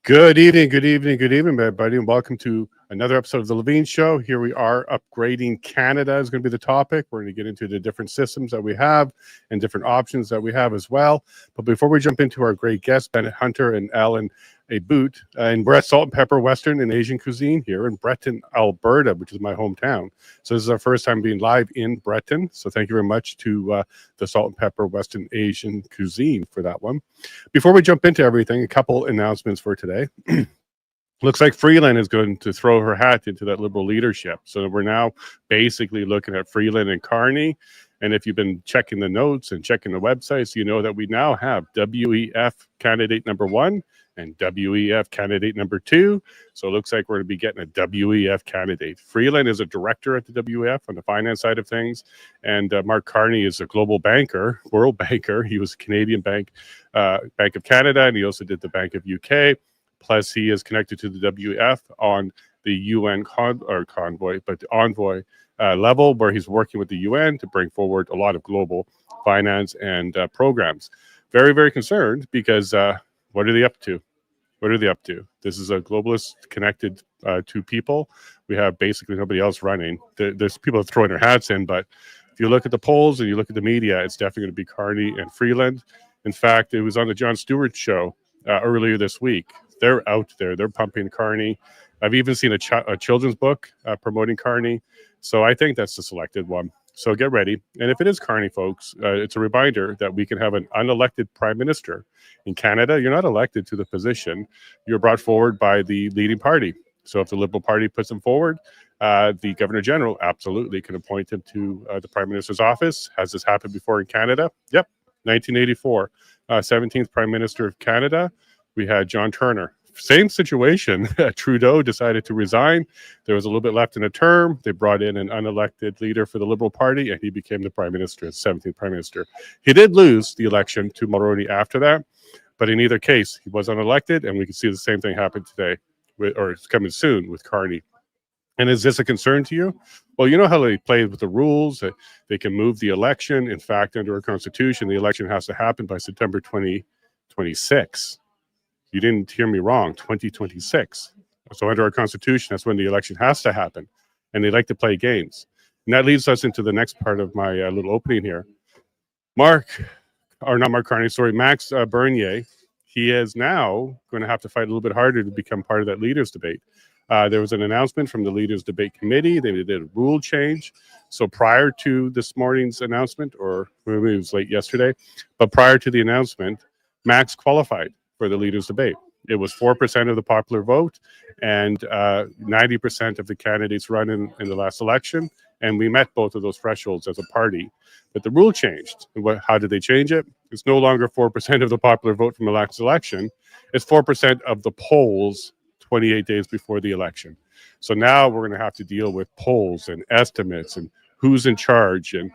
Good evening, everybody, and welcome to another episode of the Lavigne Show. Here we are, upgrading Canada is going to be the topic. We're going to get into the different systems that we have and different options that we have as well. But before we jump into our great guests, Bennett Hunter and Alan Aubut, and we're at Salt and Pepper Western and Asian Cuisine here in Breton, Alberta, which is my hometown. So this is our first time being live in Breton. So thank you very much to the Salt and Pepper Western Asian Cuisine for that one. Before we jump into everything, a couple announcements for today. Looks like Freeland is going to throw her hat into that Liberal leadership. So we're now basically looking at Freeland and Carney. And if you've been checking the notes and checking the websites, you know that we now have WEF candidate number 1 and WEF candidate number 2. So it looks like we're going to be getting a WEF candidate. Freeland is a director at the WEF on the finance side of things. And Mark Carney is a global banker, world banker. He was a Canadian Bank of Canada, and he also did the Bank of UK. Plus, he is connected to the WEF on the UN envoy level, where he's working with the UN to bring forward a lot of global finance and programs. Very, very concerned because what are they up to? What are they up to? This is a globalist connected to people. We have basically nobody else running. There's people throwing their hats in, but if you look at the polls and you look at the media, it's definitely going to be Carney and Freeland. In fact, it was on the Jon Stewart show earlier this week. They're out there. They're pumping Carney. I've even seen a children's book promoting Carney. So I think that's the selected one. So get ready. And if it is Carney, folks, it's a reminder that we can have an unelected prime minister. In Canada, you're not elected to the position. You're brought forward by the leading party. So if the Liberal Party puts him forward, the Governor General absolutely can appoint him to the Prime Minister's office. Has this happened before in Canada? Yep. 1984, 17th Prime Minister of Canada. We had John Turner. Same situation. Trudeau decided to resign. There was a little bit left in a term. They brought in an unelected leader for the Liberal Party, and he became the Prime Minister, the 17th Prime Minister. He did lose the election to Mulroney after that, but in either case, he was unelected, and we can see the same thing happen today, or it's coming soon with Carney. And is this a concern to you? Well, you know how they play with the rules. They can move the election. In fact, under our Constitution, the election has to happen by September 2026. You didn't hear me wrong, 2026. So under our Constitution, that's when the election has to happen. And they like to play games. And that leads us into the next part of my little opening here. Max Bernier, he is now going to have to fight a little bit harder to become part of that leaders debate. There was an announcement from the Leaders Debate Committee. They did a rule change. So prior to this morning's announcement, or maybe it was late yesterday, but prior to the announcement, Max qualified for the Leaders Debate. It was 4% of the popular vote and 90% of the candidates run in the last election. And we met both of those thresholds as a party. But the rule changed. How did they change it? It's no longer 4% of the popular vote from the last election. It's 4% of the polls 28 days before the election. So now we're going to have to deal with polls and estimates and who's in charge and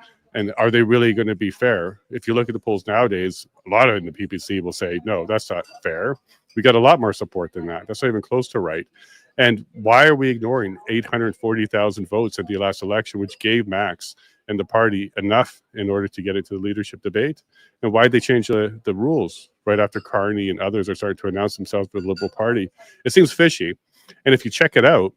are they really going to be fair? If you look at the polls nowadays, a lot of it in the PPC will say, no, that's not fair. We got a lot more support than that. That's not even close to right. And why are we ignoring 840,000 votes at the last election, which gave Max and the party enough in order to get into the leadership debate? And why did they change the rules right after Carney and others are starting to announce themselves for the Liberal Party? It seems fishy. And if you check it out,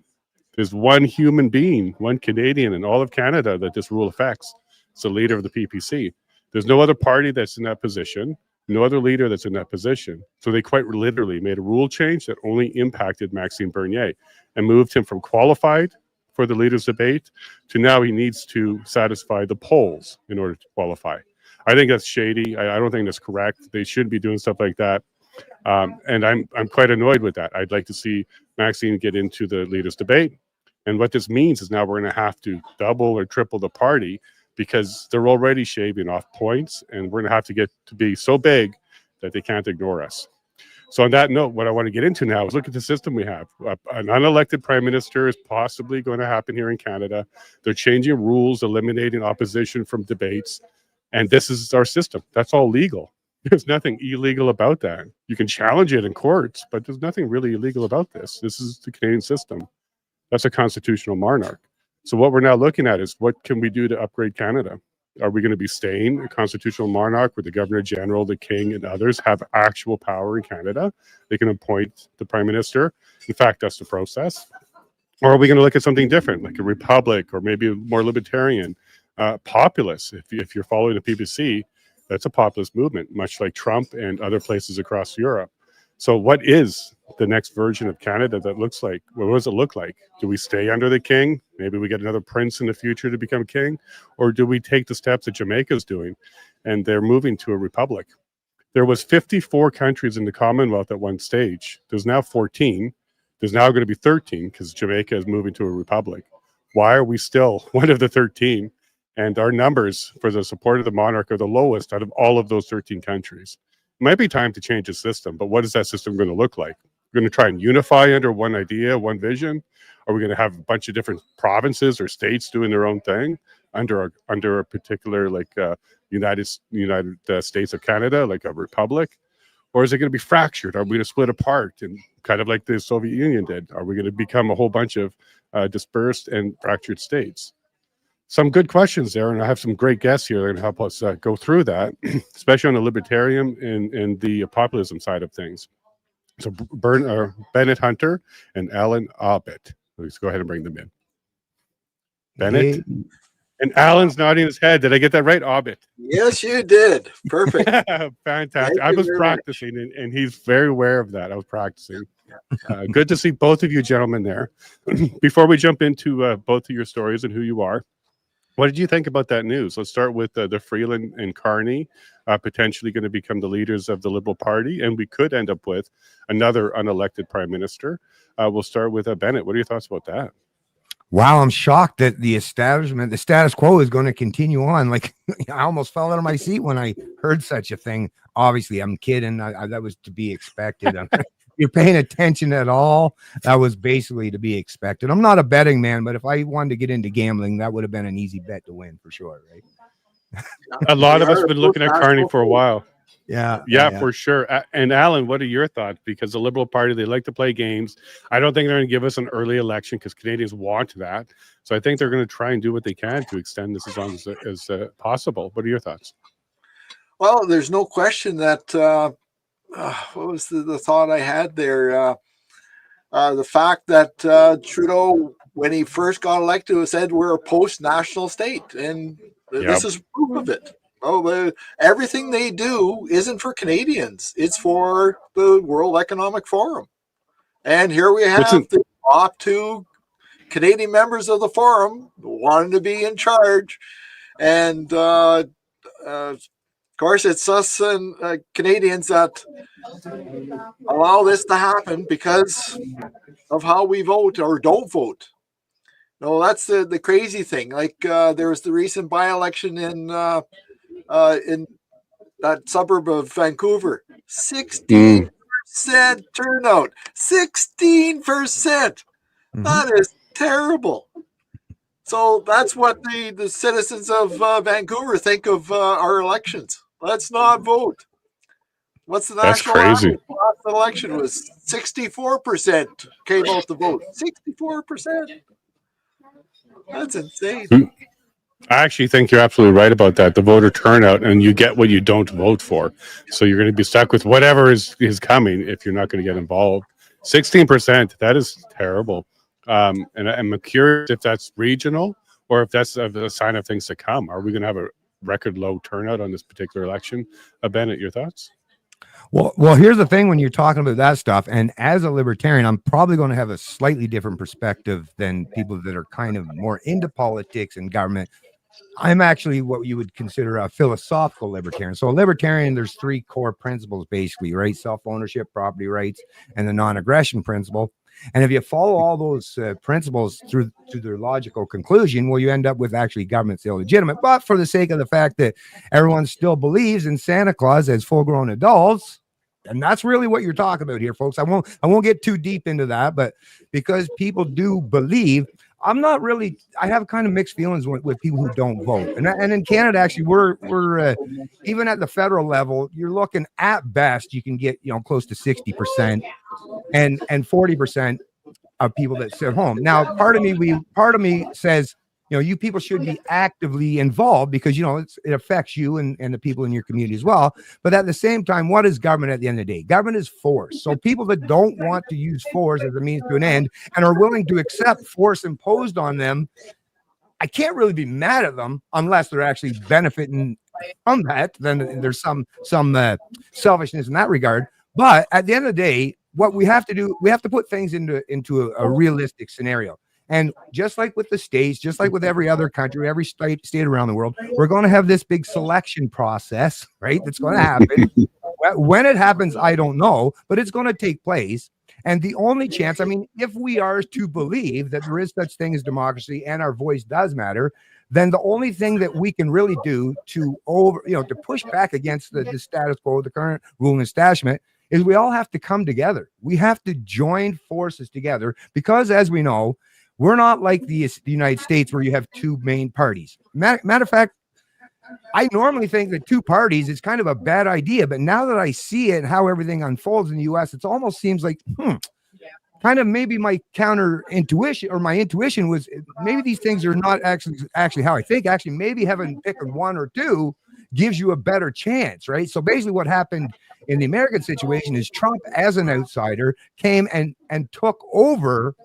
there's one human being, one Canadian in all of Canada that this rule affects. It's the leader of the PPC. There's no other party that's in that position, no other leader that's in that position. So they quite literally made a rule change that only impacted Maxime Bernier and moved him from qualified for the leaders debate to now he needs to satisfy the polls in order to qualify. I think that's shady. I don't think that's correct. They shouldn't be doing stuff like that. And I'm quite annoyed with that. I'd like to see Maxime get into the leaders debate. And what this means is now we're going to have to double or triple the party because they're already shaving off points, and we're going to have to get to be so big that they can't ignore us. So on that note, what I want to get into now is look at the system we have. An unelected prime minister is possibly going to happen here in Canada. They're changing rules, eliminating opposition from debates, and this is our system. That's all legal. There's nothing illegal about that. You can challenge it in courts, but there's nothing really illegal about this. This is the Canadian system. That's a constitutional monarch. So what we're now looking at is what can we do to upgrade Canada? Are we going to be staying a constitutional monarch where the Governor General, the King, and others have actual power in Canada? They can appoint the Prime Minister. In fact, that's the process. Or are we going to look at something different, like a republic, or maybe more libertarian, populist? If you're following the PPC, that's a populist movement, much like Trump and other places across Europe. So what is the next version of Canada that looks like? What does it look like? Do we stay under the king? Maybe we get another prince in the future to become king? Or do we take the steps that Jamaica is doing, and they're moving to a republic? There was 54 countries in the Commonwealth at one stage. There's now 14. There's now going to be 13 because Jamaica is moving to a republic. Why are we still one of the 13? And our numbers for the support of the monarch are the lowest out of all of those 13 countries. It might be time to change the system, but what is that system going to look like? We're going to try and unify under one idea, one vision? Are we going to have a bunch of different provinces or states doing their own thing under a particular, like United States of Canada, like a republic? Or is it going to be fractured? Are we going to split apart and kind of like the Soviet Union did? Are we going to become a whole bunch of dispersed and fractured states? Some good questions there, and I have some great guests here that are going to help us go through that, especially on the libertarian and the populism side of things. So Bennett Hunter and Alan Aubut. Let's go ahead and bring them in. Bennett? Hey. And Alan's nodding his head. Did I get that right? Aubut. Yes, you did. Perfect. Fantastic. I was practicing, and he's very aware of that. I was practicing. Good to see both of you gentlemen there. Before we jump into both of your stories and who you are, what did you think about that news? Let's start with the Freeland and Carney potentially going to become the leaders of the Liberal Party, and we could end up with another unelected prime minister. We'll start with Bennett. What are your thoughts about that? Wow, I'm shocked that the establishment, the status quo is going to continue on. Like, I almost fell out of my seat when I heard such a thing. Obviously, I'm kidding. That was to be expected. You're paying attention at all, that was basically to be expected. I'm not a betting man, but if I wanted to get into gambling, that would have been an easy bet to win for sure, right? A lot of us have been looking at Carney for a while. Yeah, for sure. And Alan, what are your thoughts? Because the Liberal Party, they like to play games. I don't think they're going to give us an early election because Canadians want that. So I think they're going to try and do what they can to extend this as long as possible. What are your thoughts? Well, there's no question that what was the thought I had there? The fact that Trudeau, when he first got elected, said we're a post-national state, and this is proof of it. Oh, everything they do isn't for Canadians; it's for the World Economic Forum. And here we have the top two Canadian members of the forum wanting to be in charge, and of course, it's us and Canadians that allow this to happen because of how we vote or don't vote. No, that's the crazy thing. Like there was the recent by-election in that suburb of Vancouver. 16% turnout. 16%. That is terrible. So that's what the citizens of Vancouver think of our elections. Let's not vote. What's the national average? Last election was 64% came out to vote. 64%. That's insane. I actually think you're absolutely right about that. The voter turnout, and you get what you don't vote for. So you're going to be stuck with whatever is coming if you're not going to get involved. 16%, that is terrible. And I'm curious if that's regional or if that's a sign of things to come. Are we going to have a record low turnout on this particular election? Bennett, your thoughts? Well, here's the thing when you're talking about that stuff, and as a libertarian, I'm probably going to have a slightly different perspective than people that are kind of more into politics and government. I'm actually what you would consider a philosophical libertarian. So a libertarian, there's three core principles, basically, right? Self-ownership, property rights, and the non-aggression principle. And if you follow all those principles through to their logical conclusion, well, you end up with actually government's illegitimate. But for the sake of the fact that everyone still believes in Santa Claus as full-grown adults, and that's really what you're talking about here, folks. I won't get too deep into that, but because people do believe, I have kind of mixed feelings with people who don't vote. And in Canada, actually, we're even at the federal level, you're looking at best, you can get, close to 60% and 40% of people that sit home. Now, part of me says you people should be actively involved because, it affects you and the people in your community as well. But at the same time, what is government at the end of the day? Government is force. So people that don't want to use force as a means to an end and are willing to accept force imposed on them, I can't really be mad at them unless they're actually benefiting from that. Then there's some selfishness in that regard. But at the end of the day, what we have to do, we have to put things into a realistic scenario. And just like with the states, just like with every other country, every state around the world, we're going to have this big selection process, right? That's going to happen. When it happens, I don't know, but it's going to take place. And the only chance, if we are to believe that there is such thing as democracy and our voice does matter, then the only thing that we can really do to push back against the status quo, the current rule and establishment, is we all have to come together. We have to join forces together because, as we know, we're not like the United States where you have two main parties. Matter of fact, I normally think that two parties is kind of a bad idea, but now that I see it and how everything unfolds in the U.S., it almost seems like, kind of maybe my intuition was maybe these things are not actually how I think. Actually, maybe picked one or two gives you a better chance, right? So basically what happened in the American situation is Trump, as an outsider, came and took over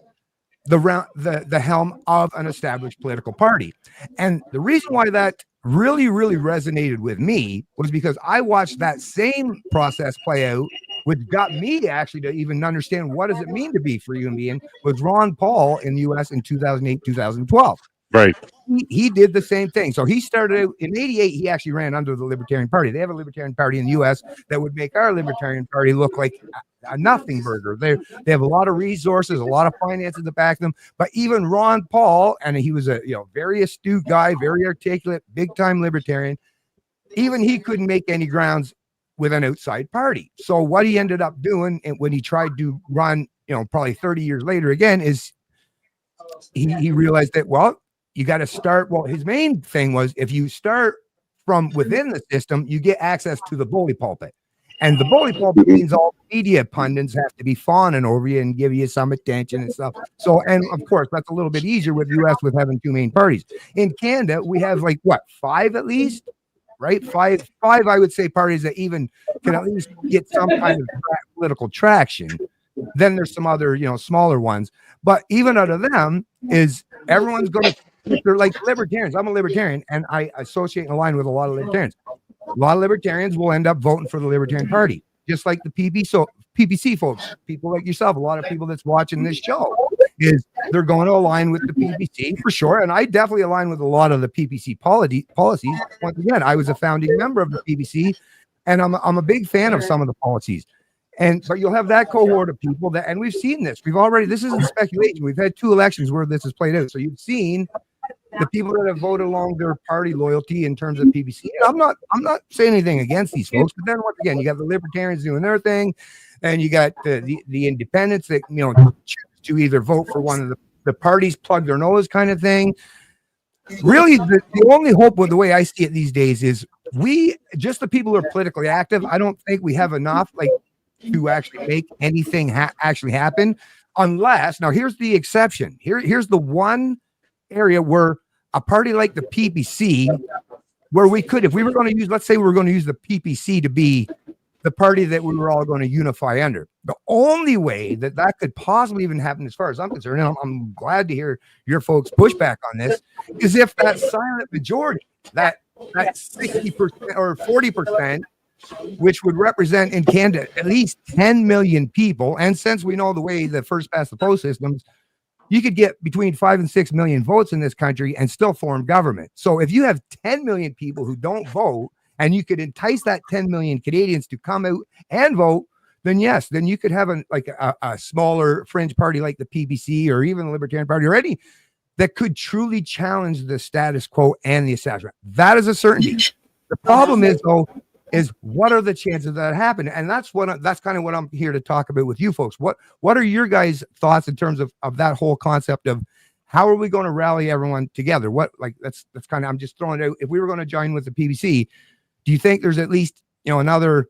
the helm of an established political party. And the reason why that really, really resonated with me was because I watched that same process play out, which got me actually to even understand what does it mean to be a free human being, was Ron Paul in the U.S. in 2008, 2012. Right. He did the same thing. So he started out in 88. He actually ran under the Libertarian Party. They have a Libertarian Party in the U.S. that would make our Libertarian Party look like a nothing burger. They have a lot of resources, a lot of finances to back them. But even Ron Paul, and he was a very astute guy, very articulate, big time Libertarian. Even he couldn't make any grounds with an outside party. So what he ended up doing, and when he tried to run, probably 30 years later again, is he realized that, well, you got to start. Well, his main thing was if you start from within the system, you get access to the bully pulpit. And the bully pulpit means all media pundits have to be fawning over you and give you some attention and stuff. So, and of course, that's a little bit easier with the U.S. with having two main parties. In Canada, we have five at least, right? Five, I would say, parties that even can at least get some kind of political traction. Then there's some other, smaller ones. But even out of them is everyone's going to, they're like libertarians. I'm a libertarian and I associate and align with a lot of libertarians. A lot of libertarians will end up voting for the Libertarian Party, just like the PPC folks, people like yourself. A lot of people that's watching this show they're going to align with the PPC for sure. And I definitely align with a lot of the PPC policies. Once again, I was a founding member of the PPC and I'm a big fan of some of the policies. And so you'll have that cohort of people and we've seen this. This isn't speculation. We've had two elections where this has played out. So you've seen the people that have voted along their party loyalty in terms of PPC. And I'm not saying anything against these folks, but then once again, you got the libertarians doing their thing, and you got the independents that choose to either vote for one of the parties, plug their nose kind of thing. Really, the only hope with the way I see it these days is the people who are politically active. I don't think we have enough to actually make anything actually happen, unless now here's the exception. Here's the one area where a party like the PPC, where we could, if we were going to use, let's say we were going to use the PPC to be the party that we were all going to unify under. The only way that could possibly even happen, as far as I'm concerned, and I'm glad to hear your folks push back on this, is if that silent majority, that 60% or 40%, which would represent in Canada at least 10 million people, and since we know the way the first past the post systems, you could get between 5 and 6 million votes in this country and still form government. So if you have 10 million people who don't vote, and you could entice that 10 million Canadians to come out and vote, then yes, then you could have a smaller fringe party like the PPC or even the Libertarian Party or any that could truly challenge the status quo and the establishment. That is a certainty. The problem is, though, is what are the chances that happen? And that's kind of what I'm here to talk about with you folks. What are your guys' thoughts in terms of that whole concept of how are we going to rally everyone together? That's kind of, I'm just throwing it out. If we were going to join with the PBC, do you think there's at least, another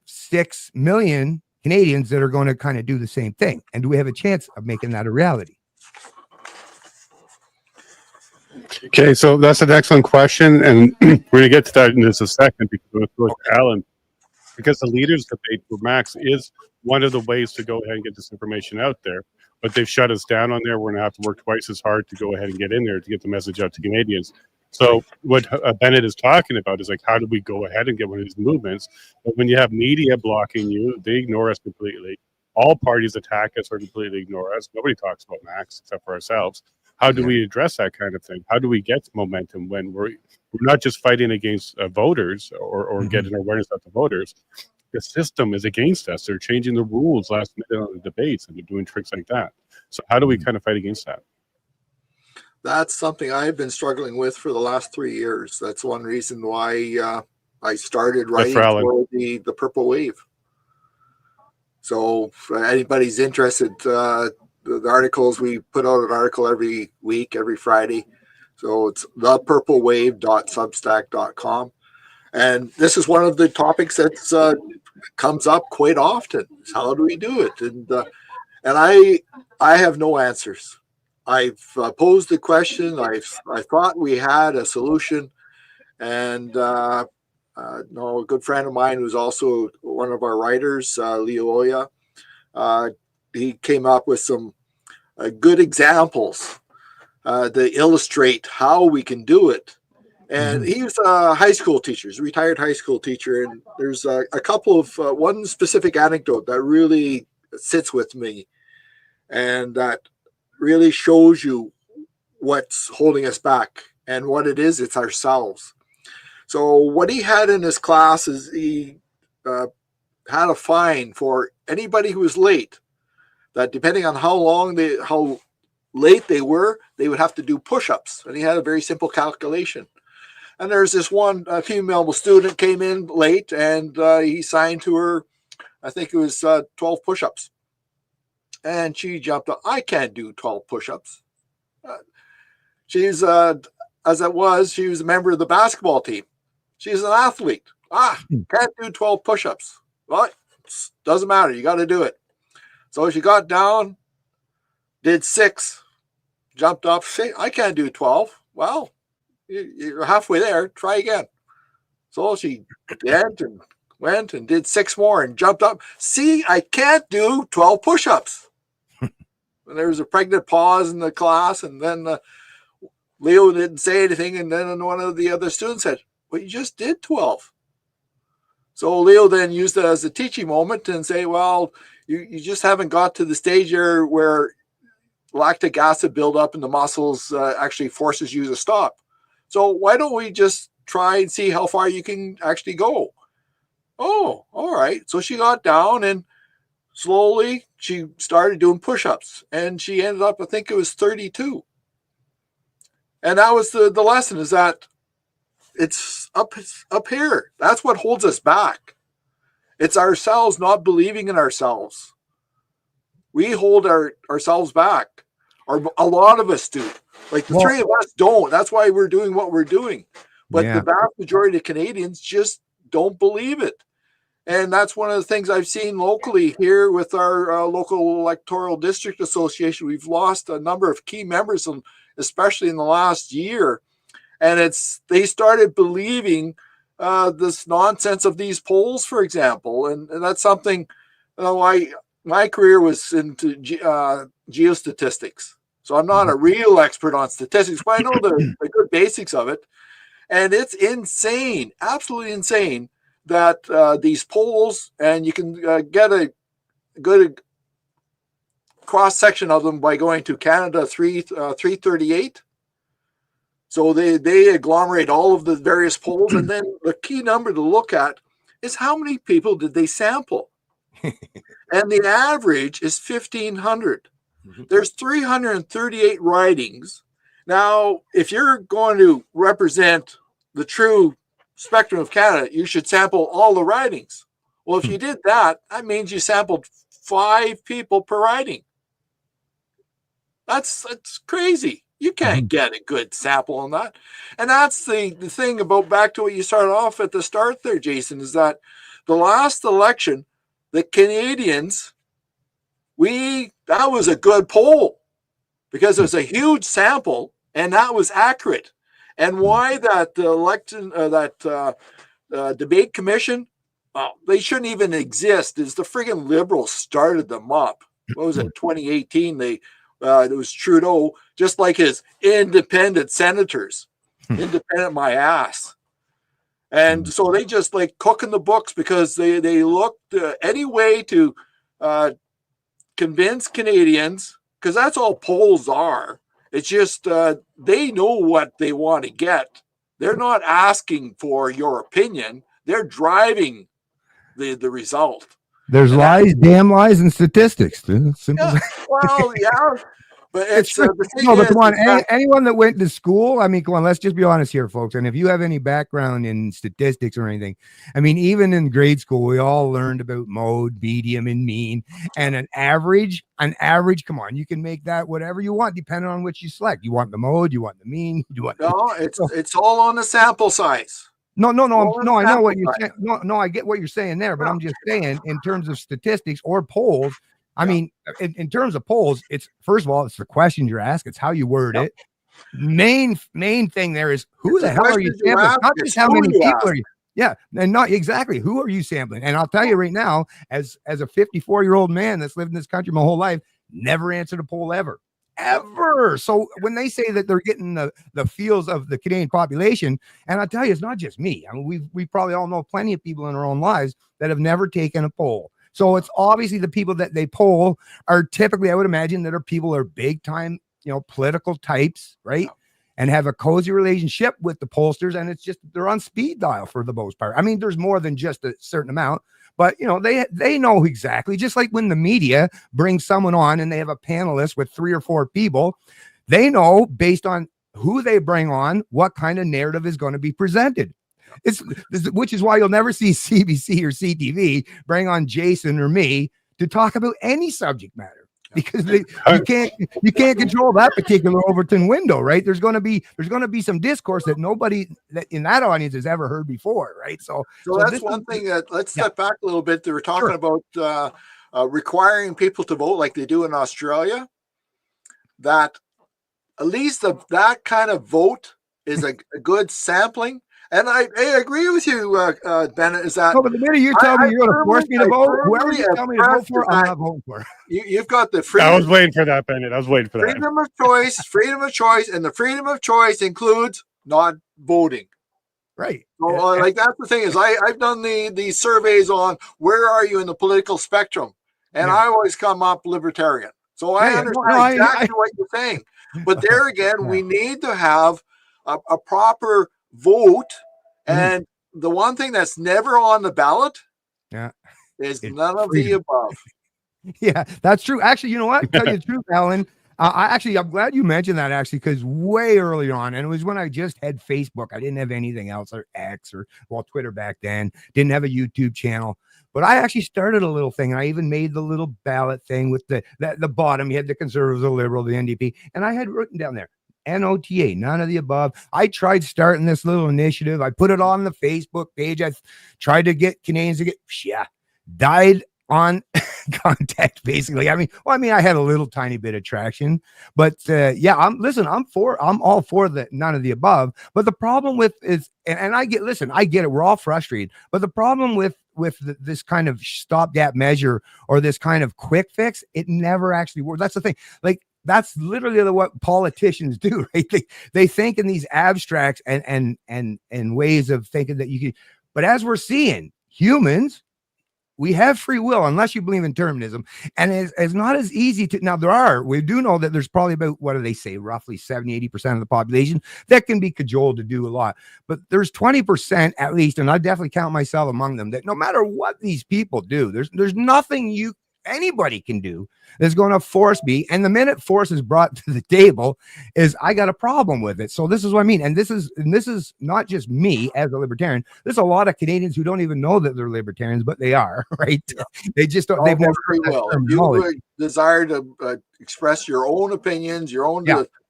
6 million Canadians that are going to kind of do the same thing? And do we have a chance of making that a reality? Okay, so that's an excellent question, and we're going to get to that in just a second because we're going to go to Alan. Because the leaders debate for Max is one of the ways to go ahead and get this information out there, but they've shut us down on there. We're going to have to work twice as hard to go ahead and get in there to get the message out to Canadians. So what Bennett is talking about is like, how do we go ahead and get one of these movements? But when you have media blocking you, they ignore us completely. All parties attack us or completely ignore us. Nobody talks about Max except for ourselves. How do we address that kind of thing? How do we get momentum when we're not just fighting against voters or getting awareness out to voters? The system is against us. They're changing the rules last minute on the debates, and they're doing tricks like that. So how do we kind of fight against that? That's something I've been struggling with for the last 3 years. That's one reason why I started writing for the Purple Wave. So if anybody's interested, the articles, we put out an article every week, every Friday. So it's thepurplewave.substack.com. And this is one of the topics that comes up quite often. How do we do it? And I have no answers. I've posed the question. I thought we had a solution. And a good friend of mine who's also one of our writers, Leo Oya, he came up with some good examples to illustrate how we can do it. And he was a high school teacher, he's a retired high school teacher. And there's a couple of one specific anecdote that really sits with me and that really shows you what's holding us back. And what it is, it's ourselves. So what he had in his class is he had a fine for anybody who was late, that depending on how late they were, they would have to do push-ups. And he had a very simple calculation. And there's this one female student came in late, and he signed to her, I think it was 12 push-ups. And she jumped up. I can't do 12 push-ups. She's, as it was, she was a member of the basketball team. She's an athlete. Can't do 12 push-ups. Well, doesn't matter. You got to do it. So she got down, did 6, jumped up. Say, I can't do 12. Well, you're halfway there. Try again. So she went and did 6 more and jumped up. See, I can't do 12 push-ups. And there was a pregnant pause in the class, and then Leo didn't say anything, and then one of the other students said, well, you just did 12. So Leo then used it as a teaching moment and say, well, you just haven't got to the stage here where lactic acid buildup in the muscles actually forces you to stop. So why don't we just try and see how far you can actually go? Oh, all right. So she got down and slowly she started doing push-ups, and she ended up, I think it was 32. And that was the lesson, is that it's up here. That's what holds us back. It's ourselves not believing in ourselves. We hold ourselves back. Or a lot of us do. Like the three of us don't. That's why we're doing what we're doing. But the vast majority of Canadians just don't believe it. And that's one of the things I've seen locally here with our local electoral district association. We've lost a number of key members, especially in the last year. And they started believing this nonsense of these polls, for example. And that's something, my career was into geostatistics. So I'm not a real expert on statistics, but I know the good basics of it. And it's insane, absolutely insane, that these polls, and you can get a good cross-section of them by going to Canada 338. So they agglomerate all of the various polls, and then the key number to look at is how many people did they sample? And the average is 1,500. There's 338 ridings. Now, if you're going to represent the true spectrum of Canada, you should sample all the ridings. Well, if you did that, that means you sampled 5 people per riding. That's crazy. You can't get a good sample on that. And that's the thing about, back to what you started off at the start there, Jason, is that the last election, the Canadians, that was a good poll because it was a huge sample and that was accurate. And why that election, debate commission, they shouldn't even exist. Is the friggin' Liberals started them up? What was it? 2018. It was Trudeau, just like his independent senators, independent my ass. And so they just like cooking the books because they looked any way to convince Canadians, because that's all polls are. It's just they know what they want to get. They're not asking for your opinion. They're driving the result. There's lies, damn lies, and statistics. Simple. Yeah, well, yeah. But it's the thing no, but is, come on, anyone that went to school, I mean, come on, let's just be honest here, folks. And if you have any background in statistics or anything, I mean, even in grade school, we all learned about mode, medium, and mean, and an average. Come on, you can make that whatever you want, depending on which you select. You want the mode, you want the mean, you want. No, it's all on the sample size. No. I know what you're saying. No, I get what you're saying there, but I'm just saying, in terms of statistics or polls. I mean, in terms of polls, it's first of all, it's the questions you're asked, it's how you word it. Main thing there is who the hell are you sampling? Not just how many people are you. Yeah, and not exactly who are you sampling. And I'll tell you right now, as a 54-year-old man that's lived in this country my whole life, never answered a poll ever. So when they say that they're getting the feels of the Canadian population, and I'll tell you, it's not just me. I mean, we probably all know plenty of people in our own lives that have never taken a poll. So it's obviously the people that they poll are typically, I would imagine, that are people are big time, political types, right? And have a cozy relationship with the pollsters. And it's just, they're on speed dial for the most part. I mean, there's more than just a certain amount, but they know exactly, just like when the media brings someone on and they have a panelist with 3 or 4 people, they based on who they bring on, what kind of narrative is going to be presented. Which is why you'll never see CBC or CTV bring on Jason or me to talk about any subject matter, because you can't control that particular Overton window, right? There's going to be some discourse that nobody that in that audience has ever heard before, right? So that's one thing that let's step back a little bit. They were talking about requiring people to vote like they do in Australia. That at least that kind of vote is a good sampling. And I agree with you, Bennett, is that... No, but the minute you tell me you're going to force me to vote, whoever you tell me to vote for, I'm not voting for. You've got the freedom... I was waiting for that, Bennett. Freedom of choice, and the freedom of choice includes not voting. Right. So, like, that's the thing is, I've done these surveys on where are you in the political spectrum, and I always come up libertarian. So I understand exactly what you're saying. But there again, we need to have a proper vote, and the one thing that's never on the ballot is none of the above. Yeah, that's true. Actually, you know what? Tell you the truth, Alan. I'm glad you mentioned that, actually, because way early on, and it was when I just had Facebook. I didn't have anything else, or X, or Twitter back then. Didn't have a YouTube channel. But I actually started a little thing. I even made the little ballot thing with the bottom. You had the Conservatives, the Liberal, the NDP, and I had written down there, NOTA, none of the above. I tried starting this little initiative. I put it on the Facebook page. I tried to get Canadians to died on contact, basically. I mean, I had a little tiny bit of traction, but I'm all for the none of the above. But the problem with is, and I get it. We're all frustrated, but the problem with this kind of stopgap measure or this kind of quick fix, it never actually works. That's the thing. Like, that's literally what politicians do, right? They think in these abstracts and ways of thinking that you can. But as we're seeing, humans, we have free will, unless you believe in determinism, and it's not as easy to. Now, we do know that there's probably about, what do they say, roughly 70-80% of the population that can be cajoled to do a lot. But there's 20% at least, and I definitely count myself among them, that no matter what these people do, there's nothing anybody can do that's going to force me. And the minute force is brought to the table, is I got a problem with it. So this is what I mean. And this is not just me as a libertarian. There's a lot of Canadians who don't even know that they're libertarians, but they are, right? Yeah. They just don't. They've never free will. If you desire to express your own opinions, your own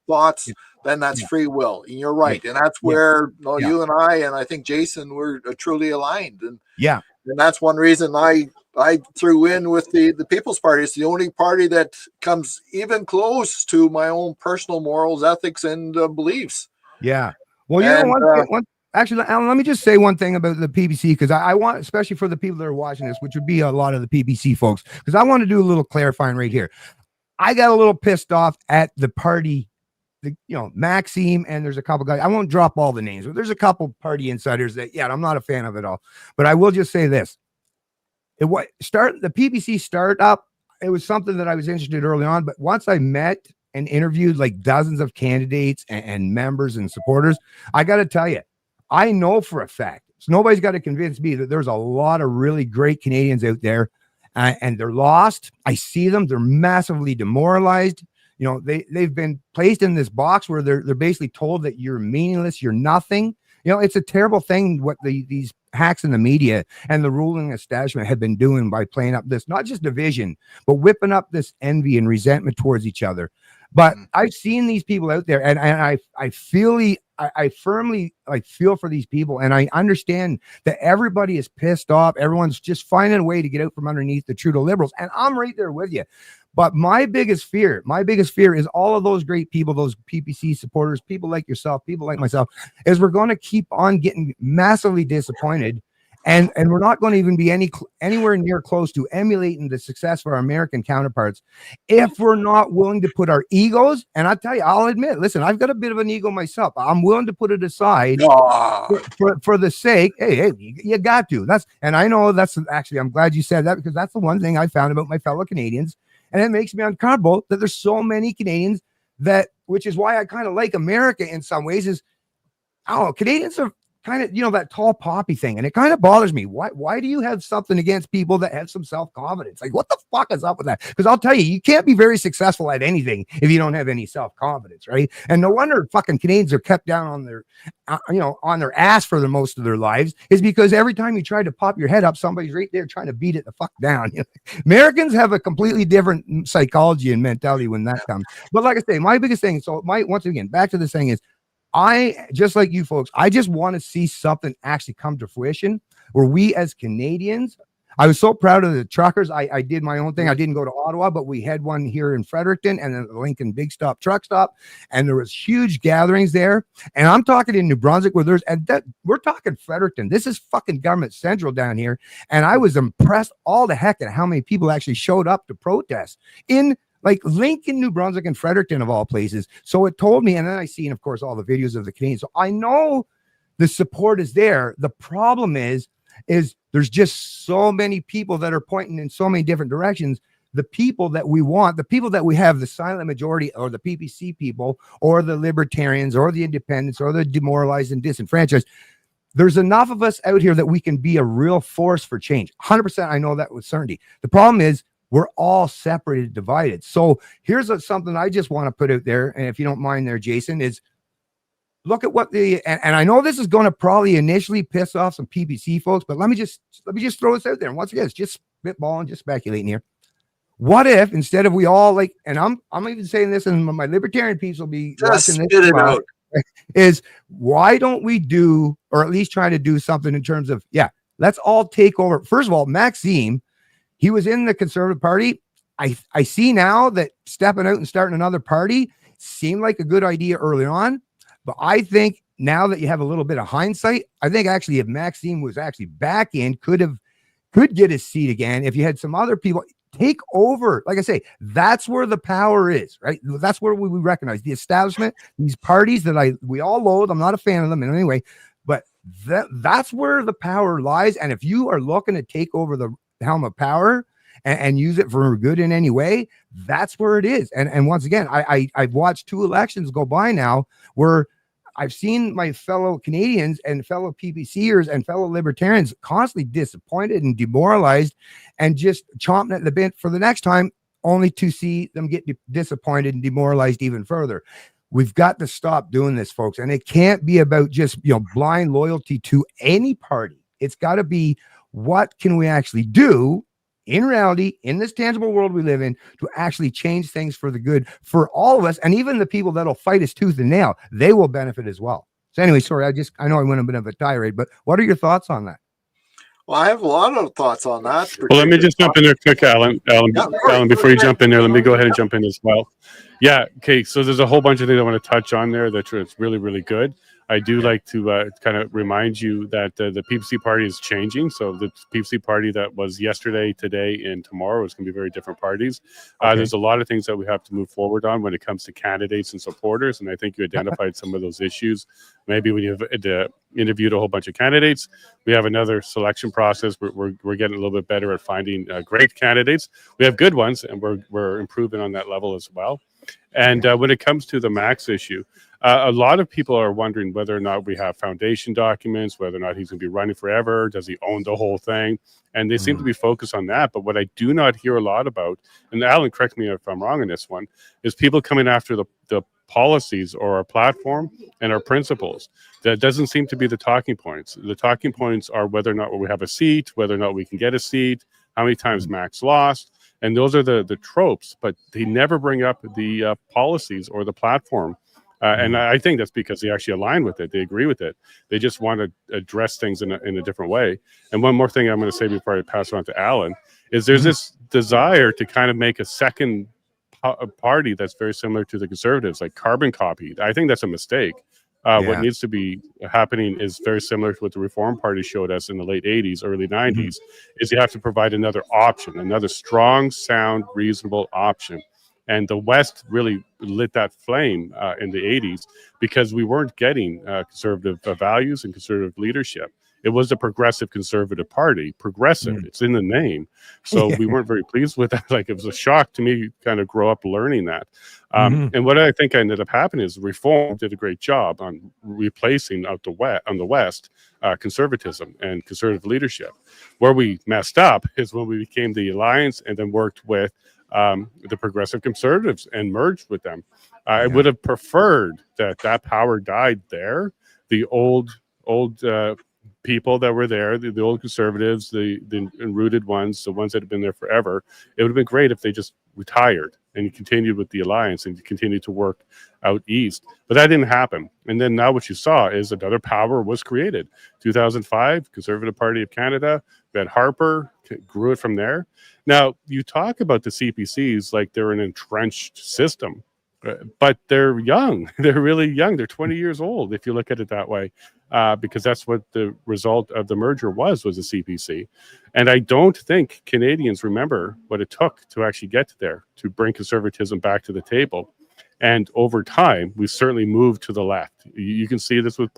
thoughts, then that's free will. And you're right. And that's where you and I think Jason, we're truly aligned. And and that's one reason I I threw in with the People's Party. It's the only party that comes even close to my own personal morals, ethics, and beliefs. Yeah. Well, you know, actually, Alan, let me just say one thing about the PPC, because I want, especially for the people that are watching this, which would be a lot of the PPC folks, because I want to do a little clarifying right here. I got a little pissed off at the party, Maxime, and there's a couple guys. I won't drop all the names, but there's a couple party insiders that, I'm not a fan of it all. But I will just say this. The PPC startup, it was something that I was interested early on, but once I met and interviewed like dozens of candidates and members and supporters, I got to tell you, I know for a fact, so nobody's got to convince me that there's a lot of really great Canadians out there, and they're lost. I see them. They're massively demoralized. They've been placed in this box where they're basically told that you're meaningless, you're nothing. It's a terrible thing what these hacks in the media and the ruling establishment have been doing by playing up this, not just division, but whipping up this envy and resentment towards each other. But I've seen these people out there, and I firmly feel for these people, and I understand that everybody is pissed off. Everyone's just finding a way to get out from underneath the Trudeau Liberals, and I'm right there with you. But my biggest fear is all of those great people, those PPC supporters, people like yourself, people like myself, is we're going to keep on getting massively disappointed. And we're not going to even be anywhere near close to emulating the success of our American counterparts if we're not willing to put our egos. And I tell you, I'll admit, listen, I've got a bit of an ego myself. I'm willing to put it aside for the sake. Hey, you got to. And I know that's actually, I'm glad you said that, because that's the one thing I found about my fellow Canadians. And it makes me uncomfortable that there's so many Canadians which is why I kind of like America in some ways, is, Canadians are kind of, that tall poppy thing. And it kind of bothers me. Why do you have something against people that have some self-confidence? Like, what the fuck is up with that? Because I'll tell you, you can't be very successful at anything if you don't have any self-confidence, right? And no wonder fucking Canadians are kept down on their, on their ass for the most of their lives, is because every time you try to pop your head up, somebody's right there trying to beat it the fuck down. Americans have a completely different psychology and mentality when that comes. But like I say, my biggest thing, once again, back to this thing is, I, just like you folks, I just want to see something actually come to fruition where we as Canadians, I was so proud of the truckers. I did my own thing. I didn't go to Ottawa, but we had one here in Fredericton and then the Lincoln Big Stop truck stop. And there was huge gatherings there. And I'm talking in New Brunswick where we're talking Fredericton. This is fucking government central down here. And I was impressed all the heck at how many people actually showed up to protest in like Lincoln, New Brunswick, and Fredericton of all places. So it told me, and then I seen, of course, all the videos of the Canadians. So I know the support is there. The problem is there's just so many people that are pointing in so many different directions. The people that we want, the people that we have, the silent majority, or the PPC people, or the libertarians, or the independents, or the demoralized and disenfranchised. There's enough of us out here that we can be a real force for change. 100%, I know that with certainty. The problem is, we're all separated, divided. So here's something I just want to put out there. And if you don't mind there, Jason, is look at what and I know this is going to probably initially piss off some PPC folks, but let me just throw this out there. And once again, it's just spitballing, just speculating here. What if instead of we all and I'm even saying this, and my libertarian peeps will be just watching spit it out, is why don't we do, or at least try to do something in terms of, let's all take over. First of all, Maxime, he was in the Conservative Party. I see now that stepping out and starting another party seemed like a good idea early on. But I think now that you have a little bit of hindsight, I think actually if Maxime was actually back in, could get his seat again. If you had some other people take over, like I say, that's where the power is, right? That's where we recognize the establishment, these parties that we all loathe. I'm not a fan of them in any way, but that's where the power lies. And if you are looking to take over the helm of power and use it for good in any way, that's where it is. And once again, I've watched 2 elections go by now where I've seen my fellow Canadians and fellow PPCers and fellow libertarians constantly disappointed and demoralized and just chomping at the bit for the next time, only to see them get disappointed and demoralized even further. We've got to stop doing this, folks. And it can't be about just, blind loyalty to any party. It's got to be, what can we actually do in reality, in this tangible world we live in, to actually change things for the good for all of us, and even the people that'll fight us tooth and nail, they will benefit as well. So anyway, sorry, I know I went a bit of a tirade, but what are your thoughts on that? Well, I have a lot of thoughts on that. Well, let me just jump in there quick, Alan. Alan, before you jump in there, let me go ahead and jump in as well. Yeah, okay, so there's a whole bunch of things I want to touch on there that's really, really good. I do like to kind of remind you that the PPC party is changing. So the PPC party that was yesterday, today, and tomorrow is going to be very different parties. There's a lot of things that we have to move forward on when it comes to candidates and supporters, and I think you identified some of those issues. Maybe when you've interviewed a whole bunch of candidates, we have another selection process. We're getting a little bit better at finding great candidates. We have good ones, and we're improving on that level as well. And when it comes to the Max issue, a lot of people are wondering whether or not we have foundation documents, whether or not he's going to be running forever. Does he own the whole thing? And they seem to be focused on that. But what I do not hear a lot about, and Alan, correct me if I'm wrong on this one, is people coming after the policies or our platform and our principles. That doesn't seem to be the talking points. The talking points are whether or not we have a seat, whether or not we can get a seat, how many times Max lost. And those are the tropes, but they never bring up the policies or the platform. And I think that's because they actually align with it. They agree with it. They just want to address things in a different way. And one more thing I'm going to say before I pass it on to Alan is there's this desire to kind of make a second party that's very similar to the Conservatives, like carbon copy. I think that's a mistake. What needs to be happening is very similar to what the Reform Party showed us in the late 80s, early 90s, is you have to provide another option, another strong, sound, reasonable option. And the West really lit that flame in the 80s because we weren't getting conservative values and conservative leadership. It was a progressive conservative party. Progressive, it's in the name. So we weren't very pleased with that. Like, it was a shock to me kind of grow up learning that. And what I think ended up happening is Reform did a great job on replacing on the West conservatism and conservative leadership. Where we messed up is when we became the Alliance and then worked with the progressive conservatives and merged with them. I would have preferred that power died there. The old people that were there, the old conservatives, the enrooted ones, the ones that have been there forever, it would have been great if they just retired and you continued with the Alliance and you continued to work out east. But that didn't happen. And then now what you saw is another power was created. 2005, Conservative Party of Canada, we had Harper, grew it from there. Now, you talk about the CPCs like they're an entrenched system, but they're young. They're really young. They're 20 years old, if you look at it that way, because that's what the result of the merger was a CPC. And I don't think Canadians remember what it took to actually get there, to bring conservatism back to the table. And over time, we certainly moved to the left. You can see this with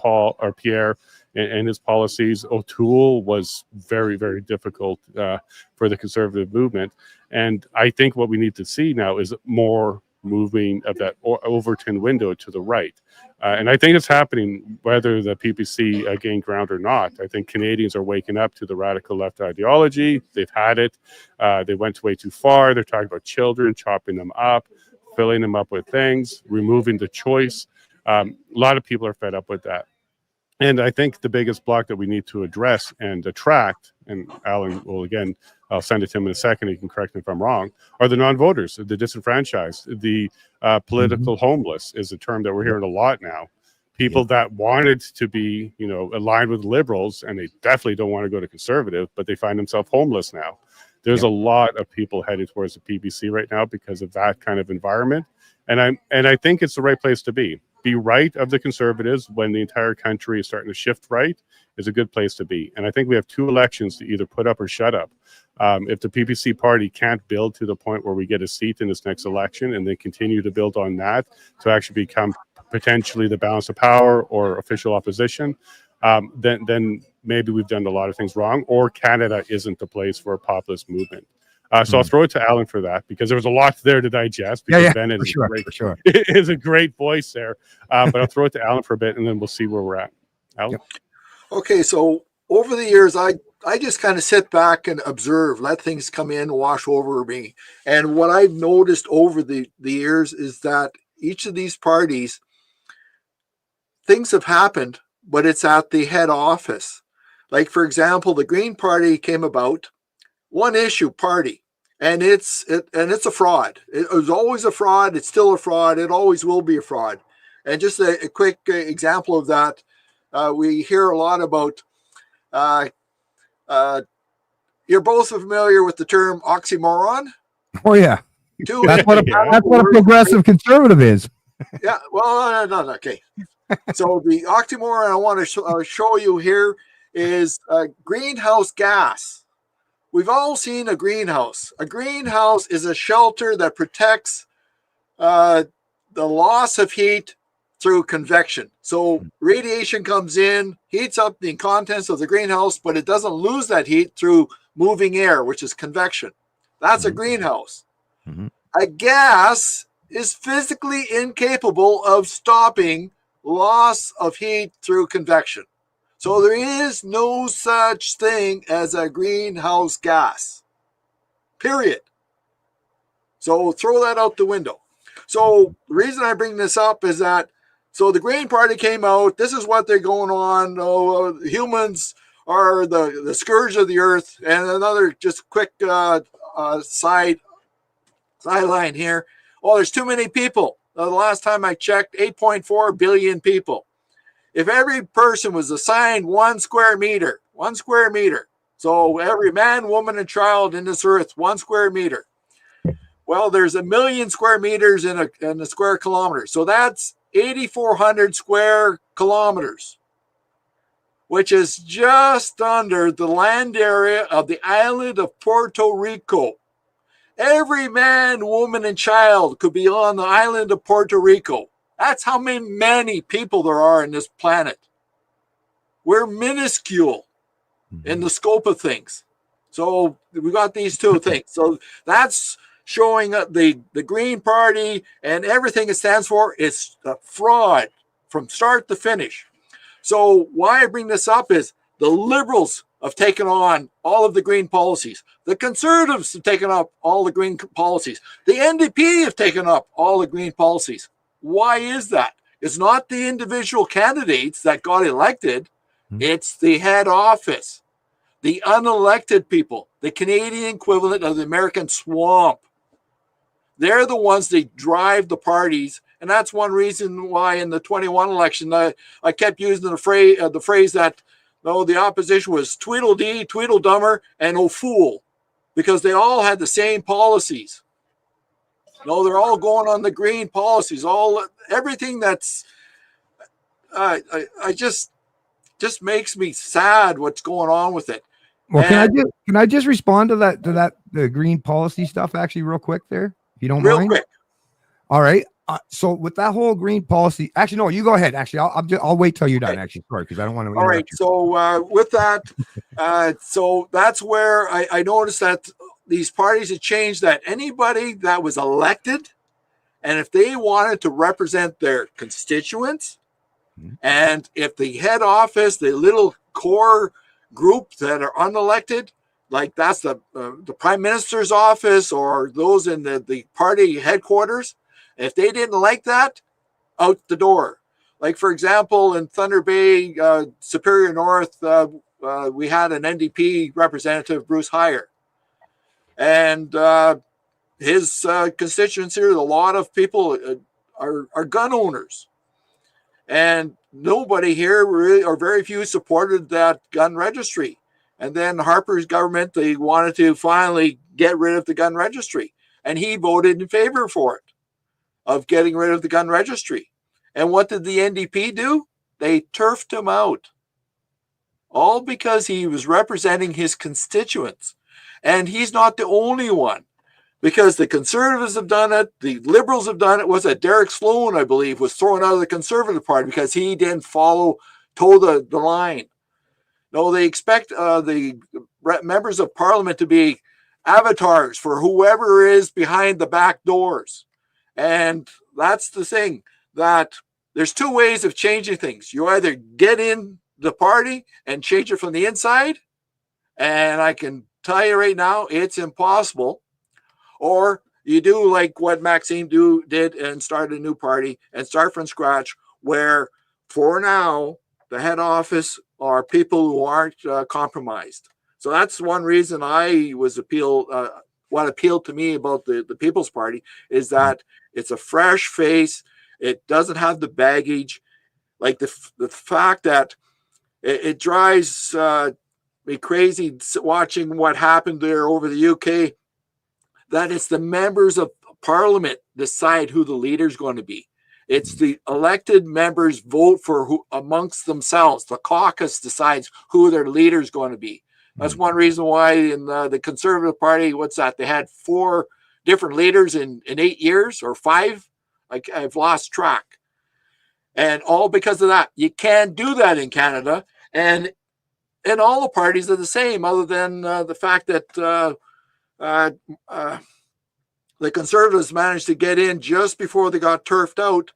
Pierre and his policies. O'Toole was very, very difficult for the conservative movement. And I think what we need to see now is more moving of that Overton window to the right. And I think it's happening whether the PPC gain ground or not. I think Canadians are waking up to the radical left ideology. They've had it. They went way too far. They're talking about children, chopping them up, filling them up with things, removing the choice. A lot of people are fed up with that. And I think the biggest block that we need to address and attract, and Alan will again, I'll send it to him in a second, he can correct me if I'm wrong, are the non-voters, the disenfranchised, the political homeless is a term that we're hearing a lot now. People that wanted to be, aligned with liberals, and they definitely don't want to go to conservative, but they find themselves homeless now. There's a lot of people headed towards the PPC right now because of that kind of environment. And I think it's the right place to be. Be right of the conservatives when the entire country is starting to shift right is a good place to be. And I think we have two elections to either put up or shut up. If the PPC party can't build to the point where we get a seat in this next election and then continue to build on that to actually become potentially the balance of power or official opposition, then maybe we've done a lot of things wrong, or Canada isn't the place for a populist movement. So I'll throw it to Alan for that because there was a lot there to digest. Because Bennett is a great voice there. But I'll throw it to Alan for a bit, and then we'll see where we're at. Alan? Okay, so over the years, I just kind of sit back and observe, let things come in, wash over me. And what I've noticed over the years is that each of these parties, things have happened, but it's at the head office. Like, for example, the Green Party came about, one issue party, and it's a fraud. It was always a fraud. It's still a fraud. It always will be a fraud. And just a quick example of that, we hear a lot about You're both familiar with the term oxymoron. Oh yeah, Two that's what Yeah. that's what a progressive conservative is. Yeah, well, no, okay. So the oxymoron I want to show you here is greenhouse gas. We've all seen a greenhouse. A greenhouse is a shelter that protects the loss of heat through convection. So radiation comes in, heats up the contents of the greenhouse, but it doesn't lose that heat through moving air, which is convection. That's a greenhouse. A gas is physically incapable of stopping loss of heat through convection. So there is no such thing as a greenhouse gas, period. So throw that out the window. So the reason I bring this up is that, so the Green Party came out, this is what they're going on. Oh, humans are the scourge of the earth. And another just quick sideline here. Oh, there's too many people. The last time I checked, 8.4 billion people. If every person was assigned 1 square meter, so every man, woman, and child in this earth, 1 square meter. Well, there's 1 million square meters in a square kilometer. So that's 8,400 square kilometers, which is just under the land area of the island of Puerto Rico. Every man, woman, and child could be on the island of Puerto Rico. That's how many people there are in this planet. We're minuscule in the scope of things. So we got these two things. So that's showing the Green Party and everything it stands for is a fraud from start to finish. So why I bring this up is the Liberals have taken on all of the green policies. The Conservatives have taken up all the green policies. The NDP have taken up all the green policies. Why is that? It's not the individual candidates that got elected. It's the head office, the unelected people, the Canadian equivalent of the American swamp. They're the ones that drive the parties. And that's one reason why in the 21 election, I kept using the phrase that the opposition was Tweedledee, Tweedledummer, and O'Fool, because they all had the same policies. They're all going on the green policies, everything that's, I just makes me sad what's going on with it. Well, can I just respond to that the green policy stuff actually real quick there, if you don't mind? Real quick. All right. So with that whole green policy, actually, no, you go ahead. Actually, I'll wait till you're done. Actually, sorry, because I don't want to. All right. So with that, so that's where I noticed that these parties have changed that anybody that was elected, and if they wanted to represent their constituents, and if the head office, the little core group that are unelected, like that's the prime minister's office or those in the party headquarters, if they didn't like that, out the door. Like, for example, in Thunder Bay, Superior North, we had an NDP representative, Bruce Heyer. And his constituents here, a lot of people are gun owners. And nobody here, really, or very few, supported that gun registry. And then Harper's government, they wanted to finally get rid of the gun registry. And he voted in favor for it, of getting rid of the gun registry. And what did the NDP do? They turfed him out. All because he was representing his constituents. And he's not the only one, because the Conservatives have done it. The Liberals have done it. Was it Derek Sloan, I believe, was thrown out of the Conservative Party because he didn't toe the line. No, they expect the members of Parliament to be avatars for whoever is behind the back doors. And that's the thing, that there's two ways of changing things. You either get in the party and change it from the inside, and I can tell you right now, it's impossible. Or you do like what Maxime did and start a new party and start from scratch, where for now, the head office are people who aren't compromised. So that's one reason I was what appealed to me about the People's Party is that it's a fresh face. It doesn't have the baggage, like the fact that it drives me crazy watching what happened there over the UK, that it's the members of parliament decide who the leader's going to be. It's the elected members vote for who amongst themselves. The caucus decides who their leader's going to be. That's one reason why in the Conservative Party, what's that? They had 4 different leaders in 8 years or 5. I've lost track. And all because of that. You can't do that in Canada. And all the parties are the same, other than the fact that the Conservatives managed to get in just before they got turfed out.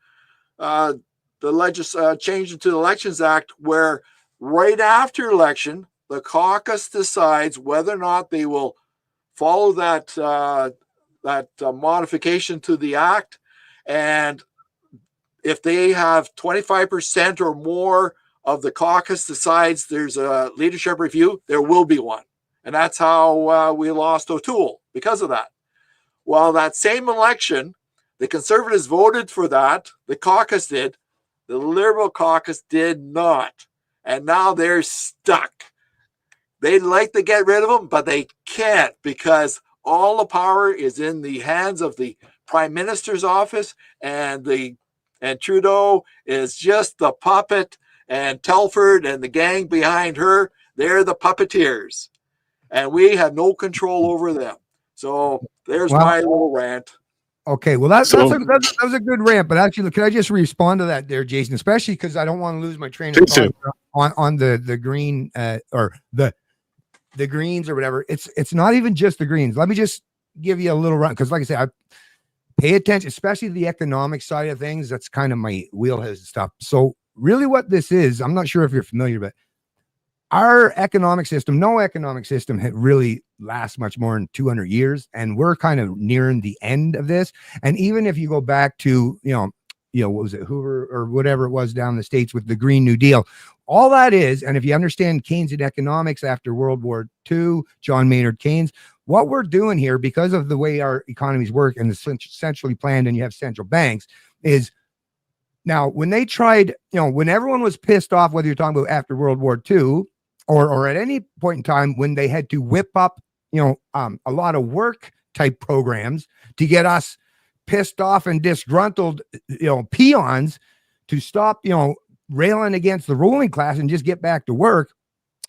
The change into the Elections Act, where right after election, the caucus decides whether or not they will follow that modification to the act. And if they have 25% or more of the caucus decides there's a leadership review, there will be one. And that's how we lost O'Toole, because of that. Well, that same election, the Conservatives voted for that. The caucus did. The Liberal caucus did not. And now they're stuck. They'd like to get rid of them, but they can't, because all the power is in the hands of the Prime Minister's office, and Trudeau is just the puppet, and Telford and the gang behind her, they're the puppeteers. And we have no control over them. So there's my little rant. Okay, well, that was a good rant, but actually, can I just respond to that there, Jason? Especially because I don't want to lose my train of thought on the green or the greens or whatever. It's not even just the greens. Let me just give you a little run, because like I say, I pay attention, especially to the economic side of things. That's kind of my wheelhouse stuff. So really what this is, I'm not sure if you're familiar, but our economic system, no economic system had really lasts much more than 200 years. And we're kind of nearing the end of this. And even if you go back to, what was it, Hoover or whatever it was down in the States with the Green New Deal, all that is, and if you understand Keynesian economics after World War II, John Maynard Keynes, what we're doing here, because of the way our economies work and the centrally planned, and you have central banks, is now when they tried, when everyone was pissed off, whether you're talking about after World War II or at any point in time when they had to whip up, a lot of work type programs to get us pissed off and disgruntled, peons to stop, railing against the ruling class and just get back to work.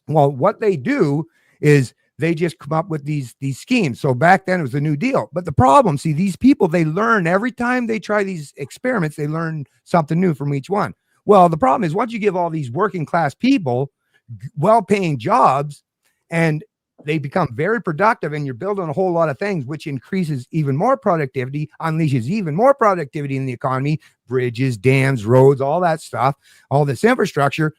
Well, what they do is they just come up with these schemes. So back then it was the New Deal. But the problem, see, these people, they learn every time they try these experiments, they learn something new from each one. Well, the problem is once you give all these working class people well-paying jobs and they become very productive, and you're building a whole lot of things, which increases even more productivity, unleashes even more productivity in the economy, bridges, dams, roads, all that stuff, all this infrastructure.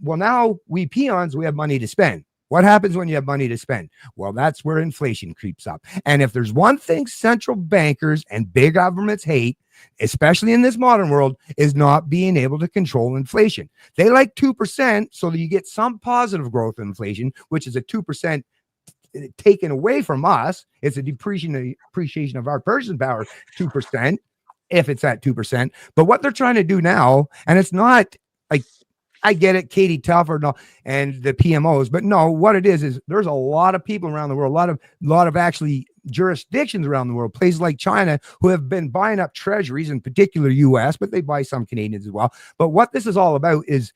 Well, now we peons, we have money to spend. What happens when you have money to spend? Well, that's where inflation creeps up. And if there's one thing central bankers and big governments hate, especially in this modern world, is not being able to control inflation. They like 2% so that you get some positive growth in inflation, which is a 2% taken away from us. It's a depreciation of our purchasing power, 2%, if it's at 2%. But what they're trying to do now, and it's not like, I get it, Katie Telford and the PMOs, but no, what it is there's a lot of people around the world, a lot of actually jurisdictions around the world, places like China, who have been buying up treasuries, in particular US, but they buy some Canadians as well. But what this is all about is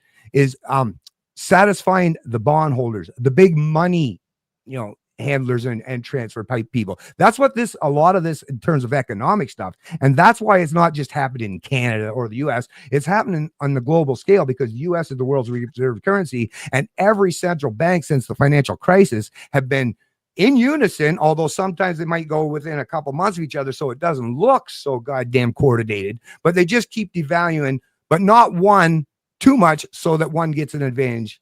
satisfying the bondholders, the big money, handlers and transfer pipe people. That's what a lot of this in terms of economic stuff. And that's why it's not just happening in Canada or the US. It's happening on the global scale, because the US is the world's reserve currency, and every central bank since the financial crisis have been in unison, although sometimes they might go within a couple months of each other, so it doesn't look so goddamn coordinated, but they just keep devaluing, but not one too much so that one gets an advantage.